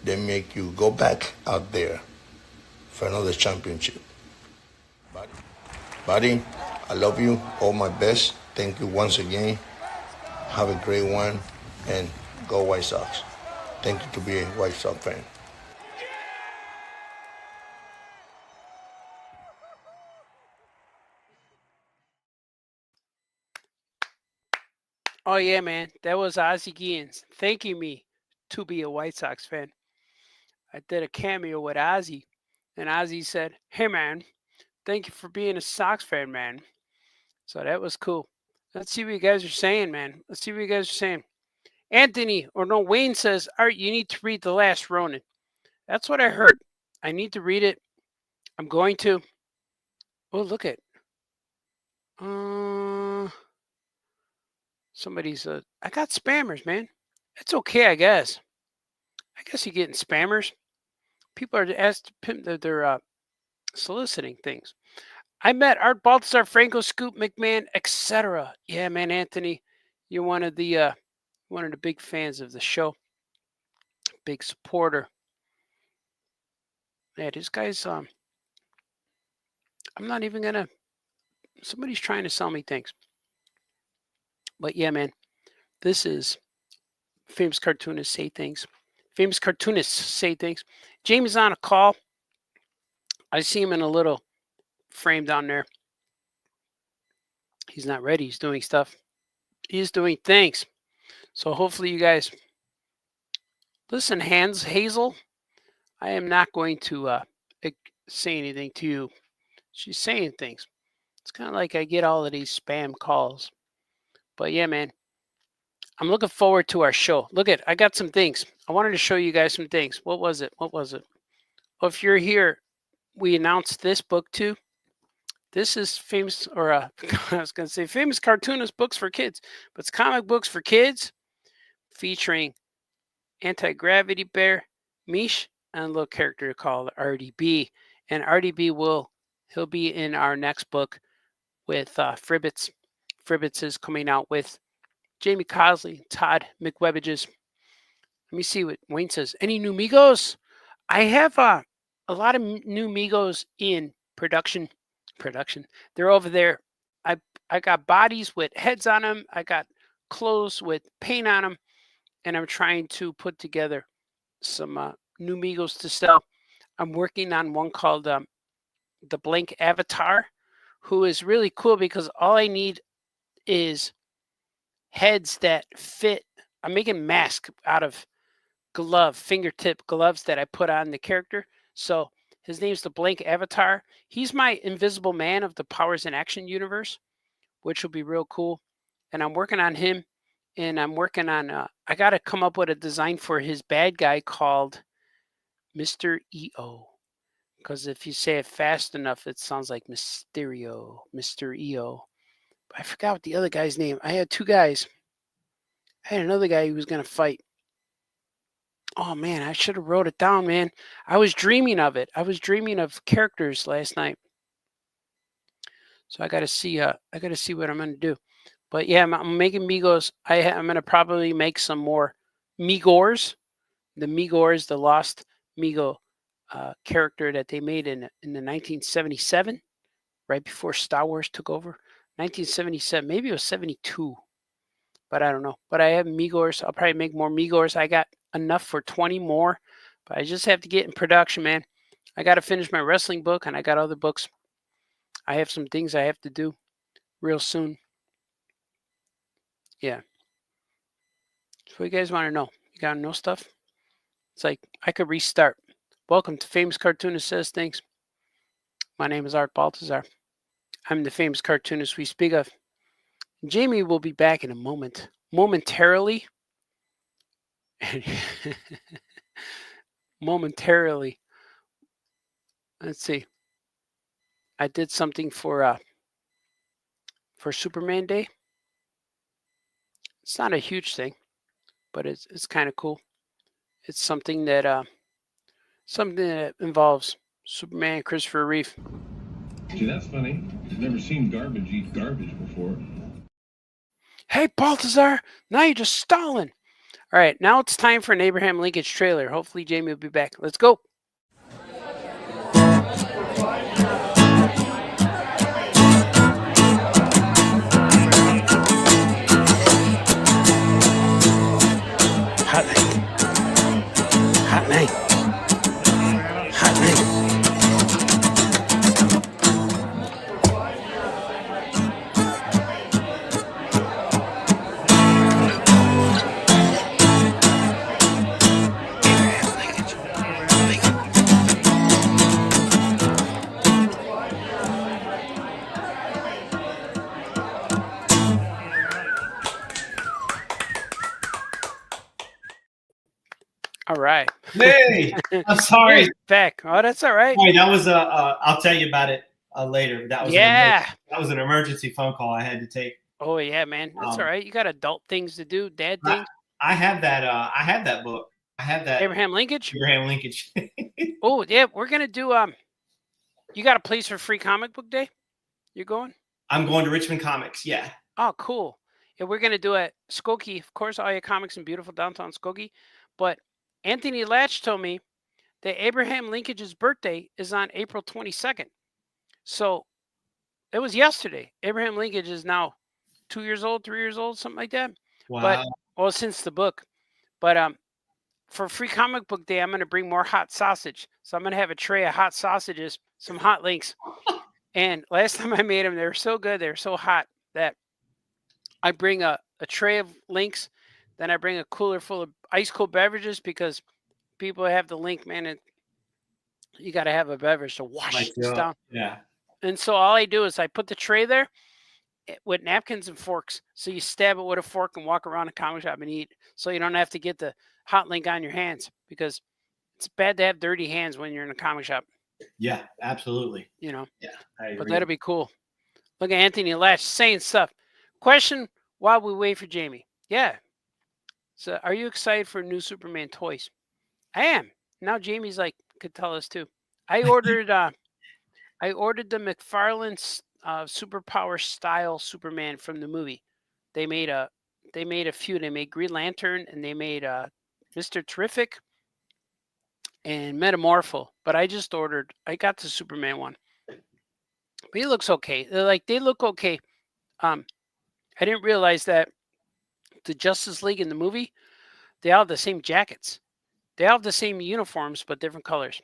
they make you go back out there for another championship. Buddy, I love you. All my best. Thank you once again. Have a great one, and go White Sox. Thank you to be a White Sox fan. Oh yeah, man, that was Ozzie Guillen thanking me to be a White Sox fan. I did a cameo with Ozzie, and Ozzie said, "Hey man, thank you for being a Sox fan, man." So that was cool. Let's see what you guys are saying, man. Let's see what you guys are saying. Anthony, or no, Wayne says, Art, you need to read The Last Ronin. That's what I heard. I need to read it. I'm going to. Oh, look at. Somebody's. I got spammers, man. It's okay, I guess. I guess you're getting spammers. People are asked they're soliciting things. I met Art Baltazar, Franco, Scoop, McMahon, etc. Yeah, man, Anthony, you're one of the big fans of the show. Big supporter. Yeah, this guy's I'm not even gonna. Somebody's trying to sell me things. But yeah, man, this is famous cartoonists say things. Famous cartoonists say things. Jamie's on a call. I see him in a little frame down there. He's not ready. He's doing stuff. He's doing things. So hopefully you guys listen, Hazel. I am not going to say anything to you. She's saying things. It's kind of like I get all of these spam calls. But yeah, man, I'm looking forward to our show. Look I got some things. I wanted to show you guys some things. What was it? Well, if you're here, we announced this book too. This is famous, or I was going to say famous cartoonist books for kids, but it's comic books for kids featuring Anti-Gravity Bear, Mish, and a little character called Artie Bee. And Artie Bee he'll be in our next book with Fribbits. Fribbits is coming out with Jamie Cosley, Todd McWebbages. Let me see what Wayne says. Any new Migos? I have a lot of new Migos in production. They're over there. I got bodies with heads on them. I got clothes with paint on them, and I'm trying to put together some new Migos to sell. I'm working on one called the Blank Avatar, who is really cool because all I need is heads that fit. I'm making masks out of fingertip gloves that I put on the character. So his name's the Blank Avatar. He's my Invisible Man of the Powers in Action universe, which will be real cool. And I'm working on him, and I'm working on. I got to come up with a design for his bad guy called Mr. EO. Because if you say it fast enough, it sounds like Mysterio, Mr. EO. But I forgot what the other guy's name. I had two guys. I had another guy who was going to fight. Oh man, I should have wrote it down, man. I was dreaming of it. I was dreaming of characters last night. So I got to see what I'm going to do. But yeah, I'm making Migos. I'm going to probably make some more Migors. The Migors, the Lost Migo character that they made in the 1977, right before Star Wars took over. 1977, maybe it was 72, but I don't know. But I have Migors. I'll probably make more Migors. I got enough for 20 more, but I just have to get in production, man. I got to finish my wrestling book, and I got other books. I have some things I have to do real soon. Yeah. So what you guys want to know? You got to know stuff? It's like I could restart. Welcome to Famous Cartoonist Says Things. My name is Art Baltazar. I'm the famous cartoonist we speak of. Jamie will be back in a moment. Momentarily. Momentarily. Let's see. I did something for Superman Day. It's not a huge thing, but it's kind of cool. It's something that involves Superman, Christopher Reeve. See, that's funny. I've never seen garbage eat garbage before. Hey, Baltazar, now you're just stalling. All right, now it's time for an Abraham Lincoln trailer. Hopefully, Jamie will be back. Let's go. Hot night. Hot night. Hot night. All right. Hey, I'm sorry. Here's back. Oh, that's all right. Sorry, that was I'll tell you about it later. That was Yeah. that was an emergency phone call I had to take. Oh yeah, man. That's all right. You got adult things to do, dad things. I have that book. I have that Abraham Lincoln. Abraham Lincoln. Oh yeah, we're gonna do you got a place for free comic book day? You're going? I'm going to Richmond Comics. Yeah. Oh, cool. Yeah, we're gonna do it Skokie. Of course, all your comics in beautiful downtown Skokie. But Anthony Latch told me that Abraham Lincoln's birthday is on April 22nd. So it was yesterday. Abraham Lincoln is now 2 years old, 3 years old, something like that. Wow. But well, since the book. But for free comic book day, I'm gonna bring more hot sausage. So I'm gonna have a tray of hot sausages, some hot links. And last time I made them, they were so good, they were so hot that I bring a tray of links, then I bring a cooler full of ice cold beverages because people have the link, man, and you got to have a beverage to wash this down. Yeah. And so all I do is I put the tray there with napkins and forks. So you stab it with a fork and walk around the comic shop and eat. So you don't have to get the hot link on your hands because it's bad to have dirty hands when you're in a comic shop. Yeah, absolutely. You know. Yeah, I agree. But that'll be cool. Look at Anthony Latch saying stuff. Question while we wait for Jamie. Yeah. So are you excited for new Superman toys? I am. Now Jamie's like could tell us too. I ordered the McFarlane's superpower style Superman from the movie. They made a few. They made Green Lantern and they made Mr. Terrific and Metamorpho. But I got the Superman one. But he looks okay. They look okay. I didn't realize that the Justice League in the movie, they all have the same jackets. They all have the same uniforms, but different colors.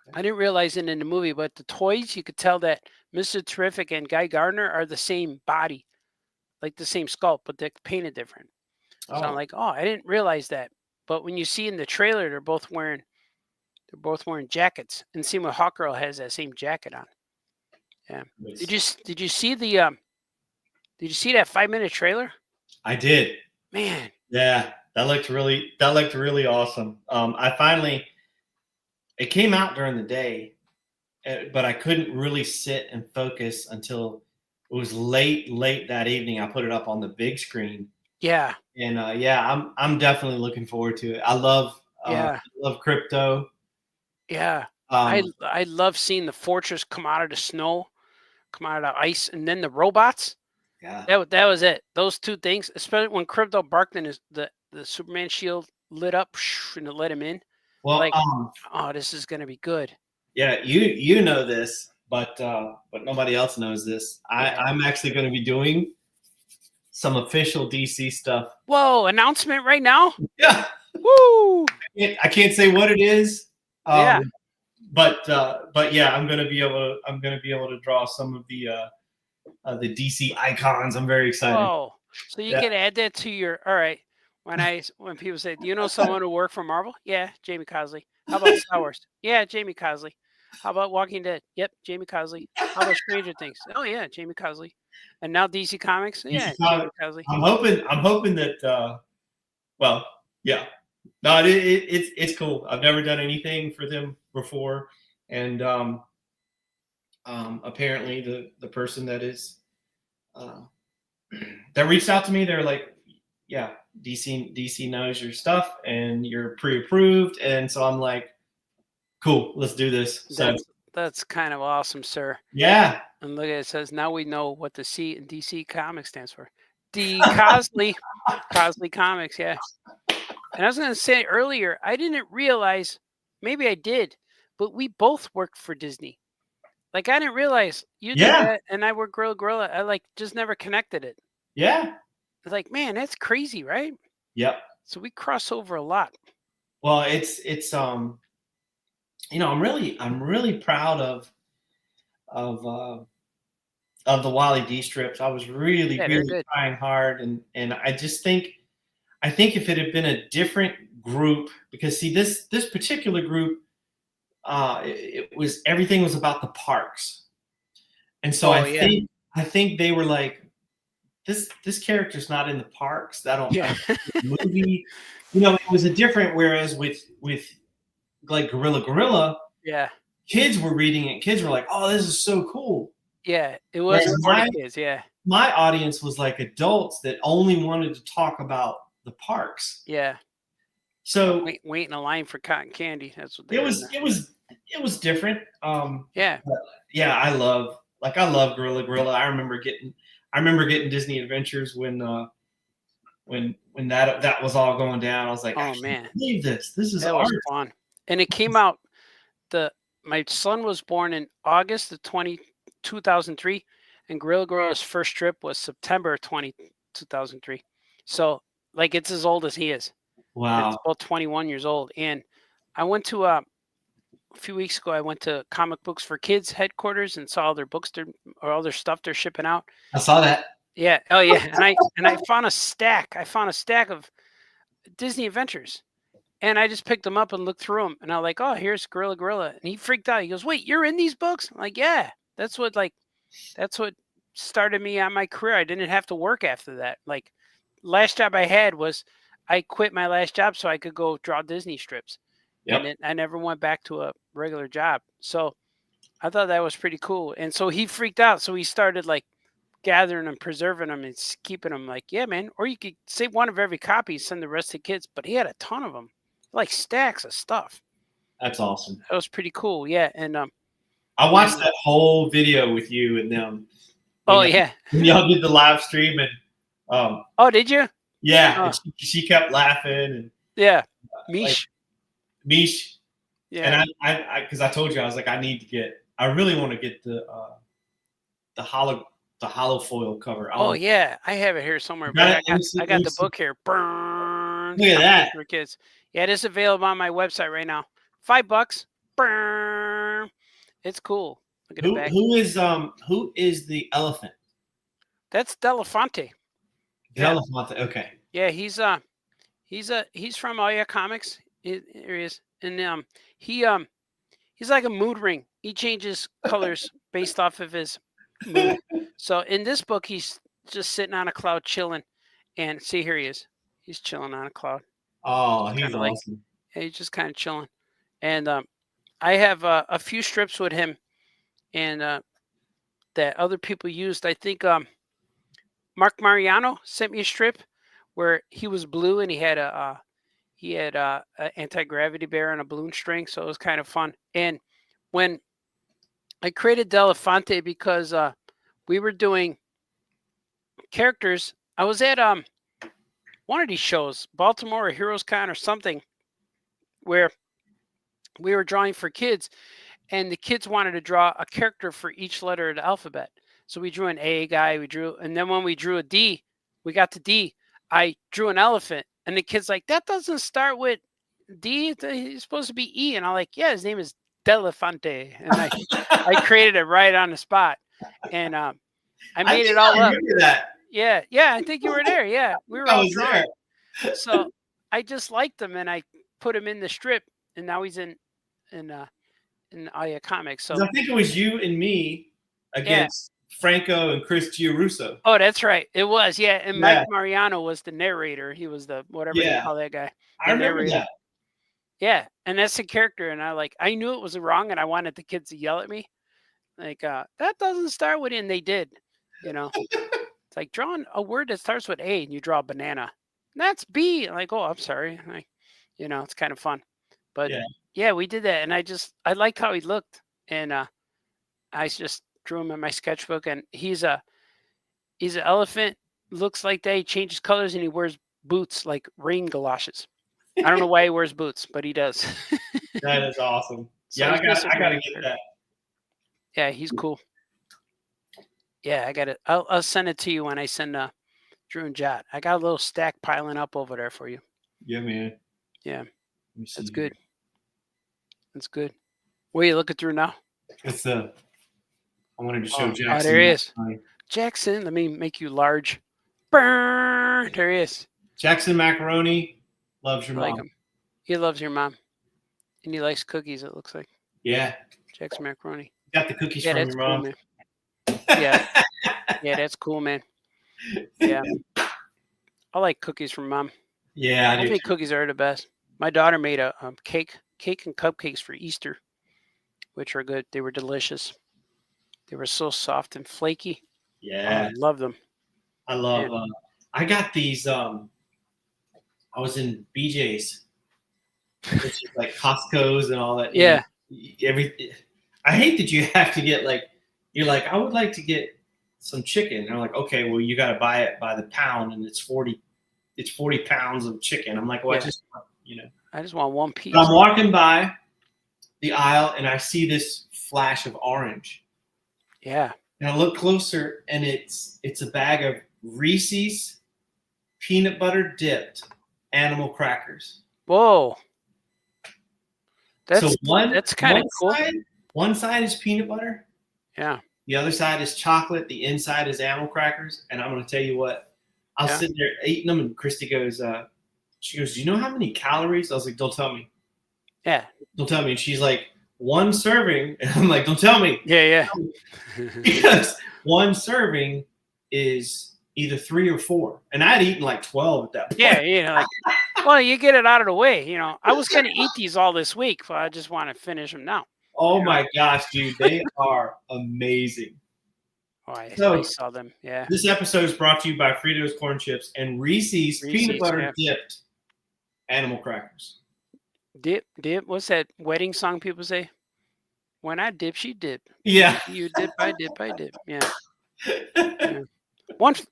Okay. I didn't realize it in the movie, but the toys, you could tell that Mr. Terrific and Guy Gardner are the same body, like the same sculpt, but they're painted different. So I'm like, oh, I didn't realize that. But when you see in the trailer, they're both wearing jackets. And see what Hawkgirl has that same jacket on. Yeah. Nice. Did you see that 5-minute trailer? I did. Man. Yeah, that looked really awesome. It came out during the day, but I couldn't really sit and focus until it was late that evening. I put it up on the big screen. Yeah. And I'm definitely looking forward to it. I love Crypto. Yeah. I love seeing the fortress come out of the snow, come out of the ice, and then the robots. Yeah. That was it. Those two things, especially when Crypto barked and the Superman shield lit up and it let him in. Well, this is gonna be good. Yeah, you know this, but nobody else knows this. I'm actually going to be doing some official DC stuff. Whoa! Announcement right now? Yeah. Woo! I can't say what it is. Yeah. But yeah, I'm going to be able to draw some of the DC icons. I'm very excited. Oh, so you can add that to your. All right. When people say, "Do you know someone who worked for Marvel?" Yeah, Jamie Cosley. How about Star Wars? Yeah, Jamie Cosley. How about Walking Dead? Yep, Jamie Cosley. How about Stranger Things? Oh yeah, Jamie Cosley. And now DC Comics? Yeah, Jamie Cosley. I'm hoping that. Well, yeah. No, it's cool. I've never done anything for them before, and apparently the person that is that reached out to me, they're like, yeah, DC knows your stuff and you're pre-approved. And so I'm like, cool, let's do this. So That's kind of awesome, sir. yeah. And look at it, says now we know what the C in DC Comics stands for. D Cosley Comics, yeah. And I was going to say earlier, I didn't realize, maybe I did, but we both worked for Disney. Like I didn't realize you did Yeah. that, and I worked Gorilla. I like just never connected it. Yeah. It's like, man, that's crazy, right? Yep. So we cross over a lot. Well, it's you know, I'm really proud of the Wally D strips. I was really Yeah, they're good. trying hard, and I just think if it had been a different group, because see this particular group, everything was about the parks, and so I think they were like, this character's not in the parks. That don't the movie. You know, it was a different. Whereas with like Gorilla, Yeah. kids were reading it. Kids were like, "Oh, this is so cool." Yeah, it was for the kids. Yeah. My audience was like adults that only wanted to talk about the parks. Yeah. So wait in a line for cotton candy. That's what it was different. Yeah. Yeah, I love Gorilla. I remember getting Disney Adventures when that was all going down. I was like, Oh I can't man, believe this. This is that art. was fun. And it came out. My son was born in August of 2003, and Gorilla's first strip was September 2003. So like it's as old as he is. Wow. It's about 21 years old. And I went to a few weeks ago. I went to Comic Books for Kids headquarters and saw all their books or all their stuff they're shipping out. I saw that. Yeah. Oh yeah. And I found a stack. I found a stack of Disney Adventures. And I just picked them up and looked through them. And I'm like, oh, here's Gorilla. And he freaked out. He goes, wait, you're in these books? I'm like, yeah. That's what started me on my career. I didn't have to work after that. Like last job I had was I quit my last job so I could go draw Disney strips. Yep. And I never went back to a regular job. So I thought that was pretty cool. And so he freaked out. So he started like gathering them, preserving them, and keeping them. Like, yeah, man. Or you could save one of every copy, send the rest to kids. But he had a ton of them, like stacks of stuff. That's awesome. That was pretty cool. Yeah. And I watched that whole video with you and them. Oh yeah. Y'all did the live stream and oh, did you? Yeah. And she kept laughing and yeah. Mish. Yeah. And I because I told you I was like, I really want to get the hollow foil cover. Oh yeah, I have it here somewhere. But I got the book here. Burn. Look at that for kids. Yeah, it is available on my website right now. $5. Burn. It's cool. Look at the back. Who is the elephant? That's Delafonte. Delafonte. Yeah. Okay. Yeah, he's from All Yeah Comics. Here he is, and he's like a mood ring. He changes colors based off of his mood. So in this book, he's just sitting on a cloud chilling, and see, here he is. He's chilling on a cloud. Oh, he's awesome. Like, yeah, he's just kind of chilling. And I have a few strips with him, and that other people used. I think Mark Mariano sent me a strip where he was blue and he had a anti-gravity bear and a balloon string, so it was kind of fun. And when I created Delafonte because we were doing characters, I was at one of these shows, Baltimore or Heroes Con or something, where we were drawing for kids, and the kids wanted to draw a character for each letter of the alphabet. So we drew an A guy, and then when we drew a D, we got to D, I drew an elephant, and the kid's like, that doesn't start with D, he's supposed to be E. And I'm like, yeah, his name is Delafonte. And I created it right on the spot. And I made it all up. That. Yeah, I think you were there. Yeah, we were all drawing. So I just liked him, and I put him in the strip, and now he's in Aya Comics. So I think it was you and me against Franco and Chris Giarusso. Oh, that's right. It was, yeah. And Mike Mariano was the narrator. He was the whatever you call that guy. I remember that. Yeah, and that's the character. And I knew it was wrong, and I wanted the kids to yell at me, like that doesn't start with, and they did. It's like drawing a word that starts with A, and you draw a banana. That's B. Like, oh, I'm sorry. Like, it's kind of fun. But yeah, we did that, and I liked how he looked, and I just drew him in my sketchbook, and he's an elephant, looks like that. He changes colors, and he wears boots like rain galoshes. I don't know why he wears boots, but he does. That is awesome. So Yeah, he's I gotta get that. Yeah, he's cool. Yeah, I got it. I'll send it to you when I send Drew and Jot. I got a little stack piling up over there for you. Yeah, man. Yeah, Let me see that's here. good. That's good. What are you looking through now? It's I wanted to show Jackson. Oh, there he is. Jackson, let me make you large. Burn. There he is. Jackson Macaroni loves your I mom. like him. He loves your mom. And he likes cookies, it looks like. Yeah. Jackson Macaroni. Got the cookies Yeah, from that's your cool, mom. man. Yeah. Yeah, that's cool, man. Yeah. I like cookies from mom. Yeah, I think cookies are the best. My daughter made a cake and cupcakes for Easter, which are good. They were delicious. They were so soft and flaky. Yeah. Oh, I love them. I love I got these I was in BJ's, which is like Costco's and all that. Yeah. I hate that you have to get you're like, I would like to get some chicken. And I'm like, okay, well, you got to buy it by the pound, and it's 40 pounds of chicken. I'm like, well, Yeah. I just want one piece. But I'm walking by the aisle, and I see this flash of orange. Yeah. And I look closer, and it's a bag of Reese's peanut butter dipped animal crackers. Whoa. That's kind of cool. One side is peanut butter. Yeah. The other side is chocolate. The inside is animal crackers. And I'm going to tell you what, I was sitting there eating them, and Christy goes, she goes, do you know how many calories? I was like, don't tell me. Yeah. Don't tell me. And she's like, one serving. And I'm like, don't tell me. Yeah. Because one serving is either 3 or 4. And I'd eaten like 12 at that point. Yeah, well, you get it out of the way. I was going to eat these all this week, but I just want to finish them now. Oh my gosh, dude. They are amazing. Oh, I So, saw them. Yeah. This episode is brought to you by Fritos Corn Chips and Reese's peanut butter dipped animal crackers. Dip. What's that wedding song people say? When I dip, she dip. Yeah. You dip, I dip, I dip. Yeah. Yeah.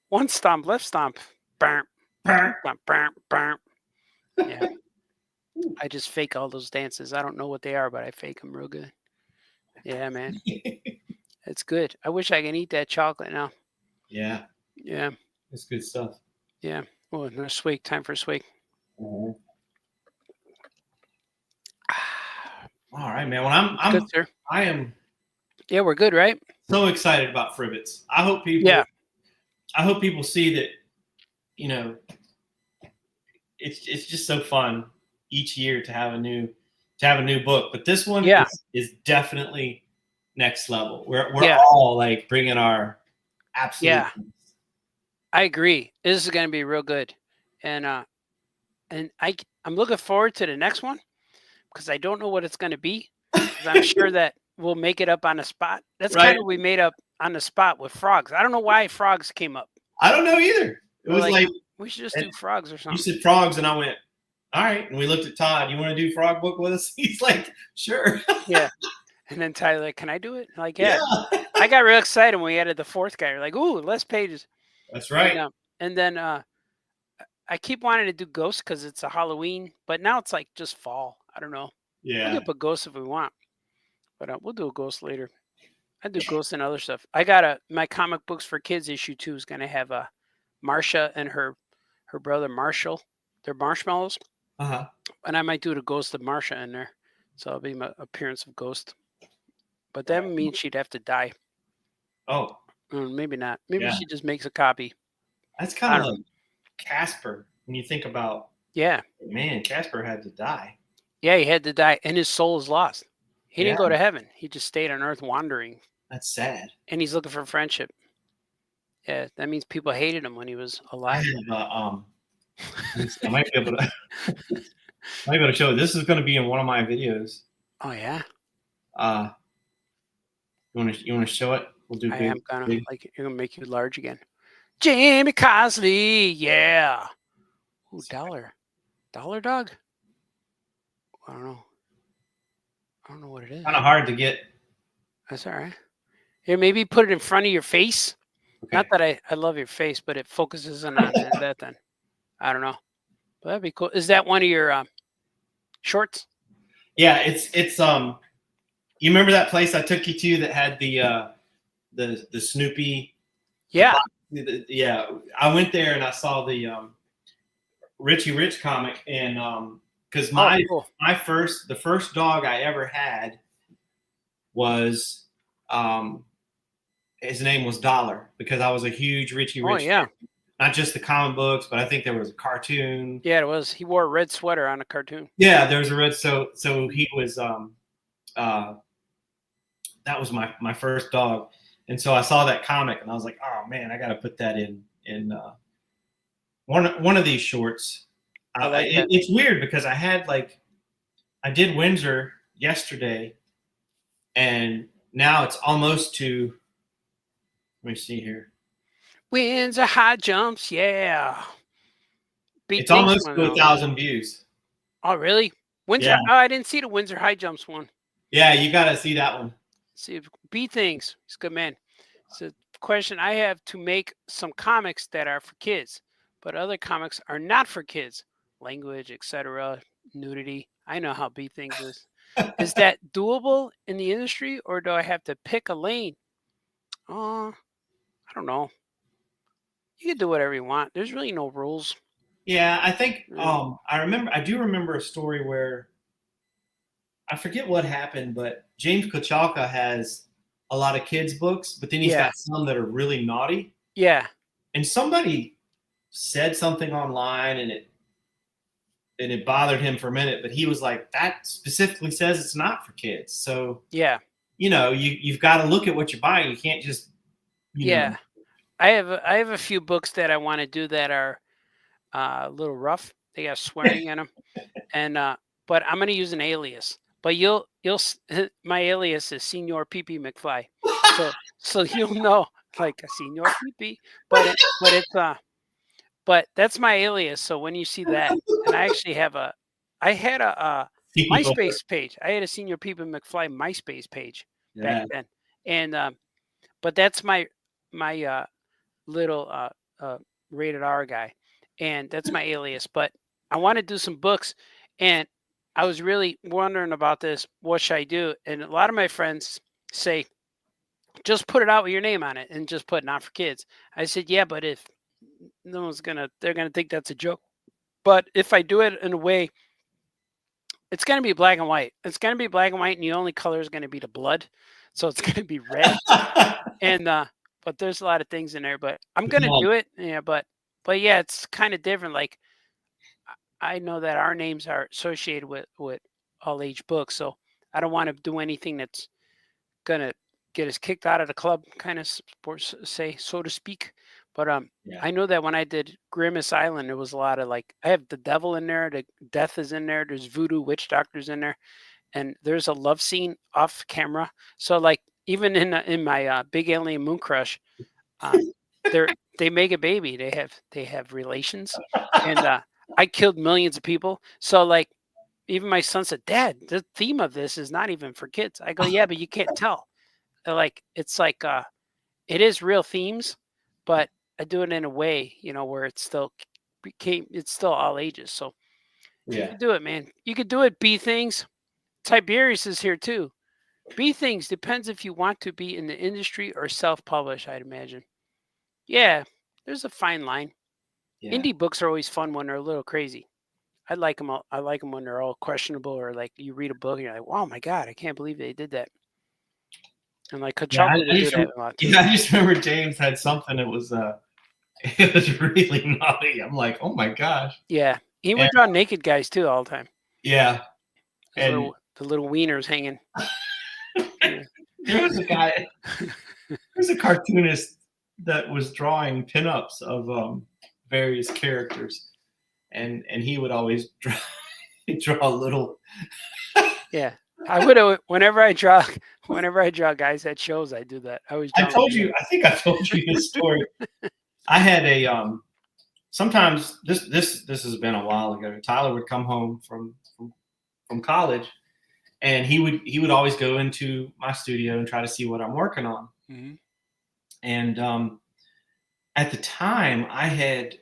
One stomp, left stomp. Burp, burp, burp, burp. Yeah. I just fake all those dances. I don't know what they are, but I fake them real good. Yeah, man. It's good. I wish I could eat that chocolate now. Yeah. Yeah. It's good stuff. Yeah. Oh, another swig. Time for a swig. All right, man. Well, I'm good, sir. I am. Yeah, we're good, right? So excited about Fribbits. I hope people see that. It's just so fun each year to have a new book, but this one is definitely next level. We're all like bringing our absolute. Yeah, I agree. This is going to be real good, and I'm looking forward to the next one because I don't know what it's going to be. I'm sure that we'll make it up on the spot. That's kind of what we made up on the spot with frogs. I don't know why frogs came up. I don't know either. It was like we should just do frogs or something. You said frogs, and I went, all right. And we looked at Todd. You want to do frog book with us? He's like, sure. Yeah. And then Tyler, like, can I do it? Like, yeah. I got real excited when we added the fourth guy. We're like, ooh, less pages. That's right. And then I keep wanting to do ghosts because it's a Halloween, but now it's like just fall. I don't know. Yeah. We can put ghosts if we want, but we'll do a ghost later. I do ghosts and other stuff. I got my comic books for kids issue 2 is going to have Marsha and her brother Marshall. They're marshmallows. Uh-huh. And I might do the ghost of Marsha in there. So it'll be my appearance of ghost. But that means she'd have to die. Oh. Maybe not. Maybe she just makes a copy. That's kind of like Casper when you think about. Yeah. Man, Casper had to die. Yeah, he had to die, and his soul is lost. He didn't go to heaven. He just stayed on Earth wandering. That's sad. And he's looking for friendship. Yeah, that means people hated him when he was alive. I might be able to show it. This is going to be in one of my videos. Oh yeah. You want to show it? We'll do. You're gonna make you large again. Jamie Cosley, yeah. Ooh, dollar dog. I don't know. I don't know what it is. Kind of hard to get. That's all right. Here, maybe put it in front of your face. Okay. Not that I love your face, but it focuses in on that then. I don't know. But that'd be cool. Is that one of your shorts? Yeah, it's you remember that place I took you to that had the Snoopy? Yeah. Yeah, I went there and I saw the Richie Rich comic, and because cool. the first dog I ever had was his name was Dollar, because I was a huge Richie Rich fan. Not just the comic books, but I think there was a cartoon. Yeah, it was. He wore a red sweater on a cartoon. Yeah, there was a red. So he was that was my first dog, and so I saw that comic and I was like, oh man, I got to put that in one of these shorts. It's weird because I did Windsor yesterday, and now it's almost to. Let me see here. Windsor high jumps, yeah. It's almost to 1,000 views. Oh, really? Windsor? Yeah. Oh, I didn't see the Windsor high jumps one. Yeah, you got to see that one. See, B things. He's a good man. So, question: I have to make some comics that are for kids, but other comics are not for kids. Language, etc., nudity. I know how B things is. Is that doable in the industry, or do I have to pick a lane? I don't know. You can do whatever you want. There's really no rules. Yeah, I think I do remember a story where I forget what happened, but James Kochalka has a lot of kids' books, but then he's got some that are really naughty. Yeah. And somebody said something online, and it bothered him for a minute, but he was like, that specifically says it's not for kids. So yeah, you've got to look at what you're buying. You can't just you know. I have a few books that I want to do that are a little rough. They got swearing in them, and but I'm going to use an alias. But you'll my alias is Senior PP McFly, so you'll know like a Senior PP. But that's my alias. So when you see that, and I actually had a MySpace page. I had a Senior PP McFly MySpace page back then, and but that's my little rated R guy, and that's my alias. But I want to do some books, and I was really wondering about this. What should I do? And a lot of my friends say, just put it out with your name on it and just put not for kids. I said, yeah, but if no one's they're gonna think that's a joke. But if I do it in a way, it's gonna be black and white. It's gonna be black and white, and the only color is gonna be the blood. So it's gonna be red. And but there's a lot of things in there. But I'm gonna do it. Yeah, but yeah, it's kind of different. Like I know that our names are associated with all age books, so I don't want to do anything that's gonna get us kicked out of the club, kind of say, so to speak. But I know that when I did Grimace Island, there was a lot of I have the devil in there, the death is in there, there's voodoo witch doctors in there, and there's a love scene off camera. So even in my Big Alien Moon Crush, they make a baby. They have relations, and I killed millions of people. So even my son said, Dad, the theme of this is not even for kids. I go, yeah, but you can't tell. It's it is real themes, but I do it in a way, where it's still all ages. So you can do it, man. You could do it. B things. Tiberius is here too. B things depends if you want to be in the industry or self-publish, I'd imagine. Yeah, there's a fine line. Yeah. Indie books are always fun when they're a little crazy. I like them when they're all questionable, or you read a book and you're like, "Wow, my God, I can't believe they did that." And Kachaka would do that a lot too. Yeah, I just remember James had something that was it was really naughty. I'm like, oh my gosh. Yeah, he would draw naked guys too all the time. Yeah, and the little wieners hanging. There was a guy. There's a cartoonist that was drawing pinups of various characters, and he would always draw little. Yeah, I would. Whenever I draw guys at shows, I do that. I think I told you this story. I had sometimes this has been a while ago. Tyler would come home from college, and he would always go into my studio and try to see what I'm working on. Mm-hmm. And at the time, I had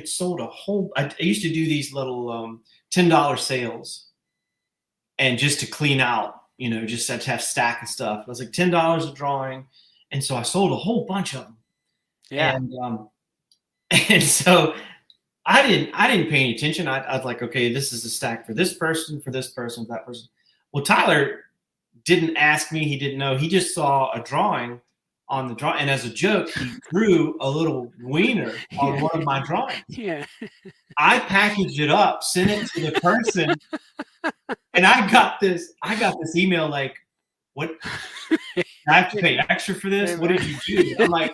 sold a whole. I used to do these little $10 sales, and just to clean out, just to have stack of stuff. It was like $10 a drawing, and so I sold a whole bunch of them. Yeah. And so I didn't pay any attention. I was like, okay, this is a stack for this person, for that person. Well, Tyler didn't ask me. He didn't know. He just saw a drawing on the drawing, and as a joke, he drew a little wiener on one of my drawings. Yeah. I packaged it up, sent it to the person, and I got this email like, "What? I have to pay extra for this? What did you do?" I'm like,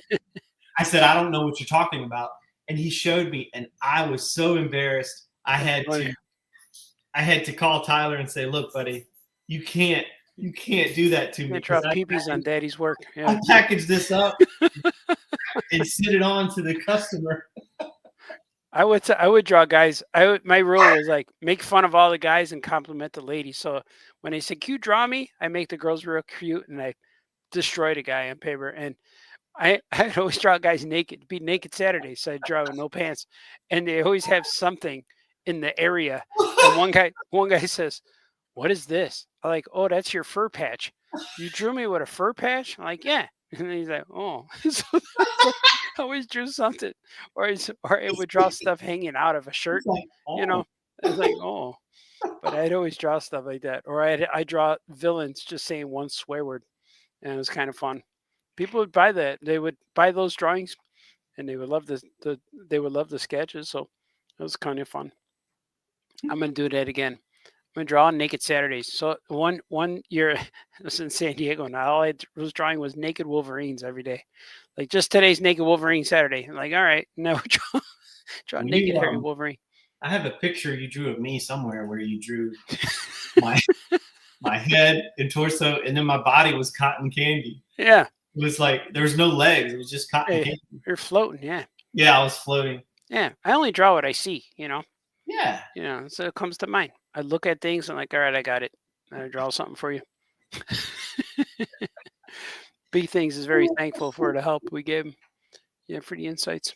I said, "I don't know what you're talking about." And he showed me, and I was so embarrassed. I had to call Tyler and say, "Look, buddy, you can't do that to me." Can't drop peepees on daddy's work. Yeah. I packaged this up and sent it on to the customer. I would draw guys. My rule was like make fun of all the guys and compliment the ladies. So when they say, "Can you draw me?" I make the girls real cute and I destroy the guy on paper. And I'd always draw guys naked. It'd be naked Saturday, so I'd draw with no pants. And they always have something in the area. And one guy says, "What is this?" I'm like, "Oh, that's your fur patch. You drew me with a fur patch?" I'm like, "Yeah." And then he's like, "Oh." So I always drew something, or it would draw stuff hanging out of a shirt. Like, oh. It's like, oh. But I'd always draw stuff like that, or I draw villains just saying one swear word, and it was kind of fun. People would buy that. They would buy those drawings, and they would love the sketches. So it was kind of fun. I'm gonna do that again. I'm gonna draw on Naked Saturdays. So one year I was in San Diego, and all I was drawing was naked Wolverines every day. Like just today's Naked Wolverine Saturday. I'm like, all right, now draw naked Harry Wolverine. I have a picture you drew of me somewhere where you drew my head and torso, and then my body was cotton candy. Yeah. It was like there was no legs. It was just cotton candy. You're floating, yeah. Yeah, I was floating. Yeah. I only draw what I see, Yeah. So it comes to mind. I look at things and I'm like, all right, I got it. I draw something for you. B Things is very thankful for the help we gave him. Yeah, for the insights.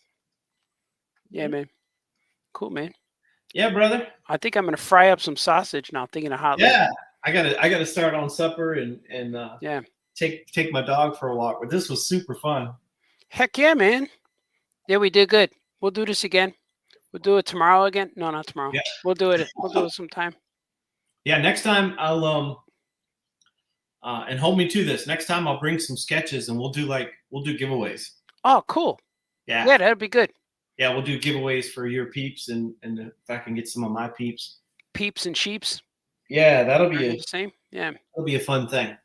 Yeah, man. Cool, man. Yeah, brother. I think I'm gonna fry up some sausage now, thinking of hot. Yeah. I gotta start on supper and yeah. Take my dog for a walk. But this was super fun. Heck yeah, man. Yeah, we did good. We'll do this again. We'll do it tomorrow again. No, not tomorrow. Yeah. We'll do it sometime. Yeah, next time I'll and hold me to this. Next time I'll bring some sketches and we'll do giveaways. Oh, cool. Yeah. Yeah, that'd be good. Yeah, we'll do giveaways for your peeps and if I can get some of my peeps. Peeps and sheeps. Yeah, that'll be the same. Yeah. That'll be a fun thing.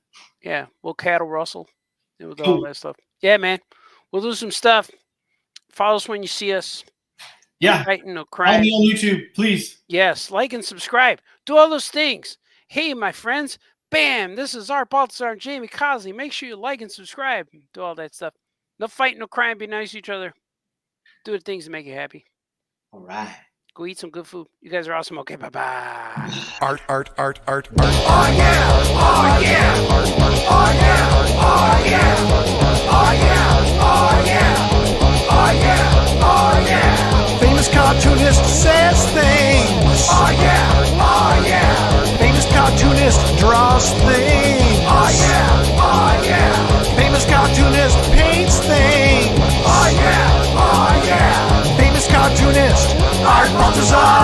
Yeah, we'll cattle rustle. And we'll do all that stuff. Yeah, man. We'll do some stuff. Follow us when you see us. Yeah. Fighting, no Follow crime. me on YouTube, please. Yes, like and subscribe. Do all those things. Hey, my friends. Bam. This is Art Baltazar and Jamie Cosley. Make sure you like and subscribe. Do all that stuff. No fight, no crime. Be nice to each other. Do the things that make you happy. All right. Go eat some good food. You guys are awesome. Okay, bye-bye. Art. Oh yeah, oh yeah, oh yeah, oh yeah, oh yeah, oh yeah, oh yeah, oh yeah. Famous cartoonist says things. Oh yeah, oh yeah. Famous cartoonist draws things. Oh yeah, oh yeah. Famous cartoonist paints things. Oh yeah, oh yeah. Famous cartoonist Art Baltazar.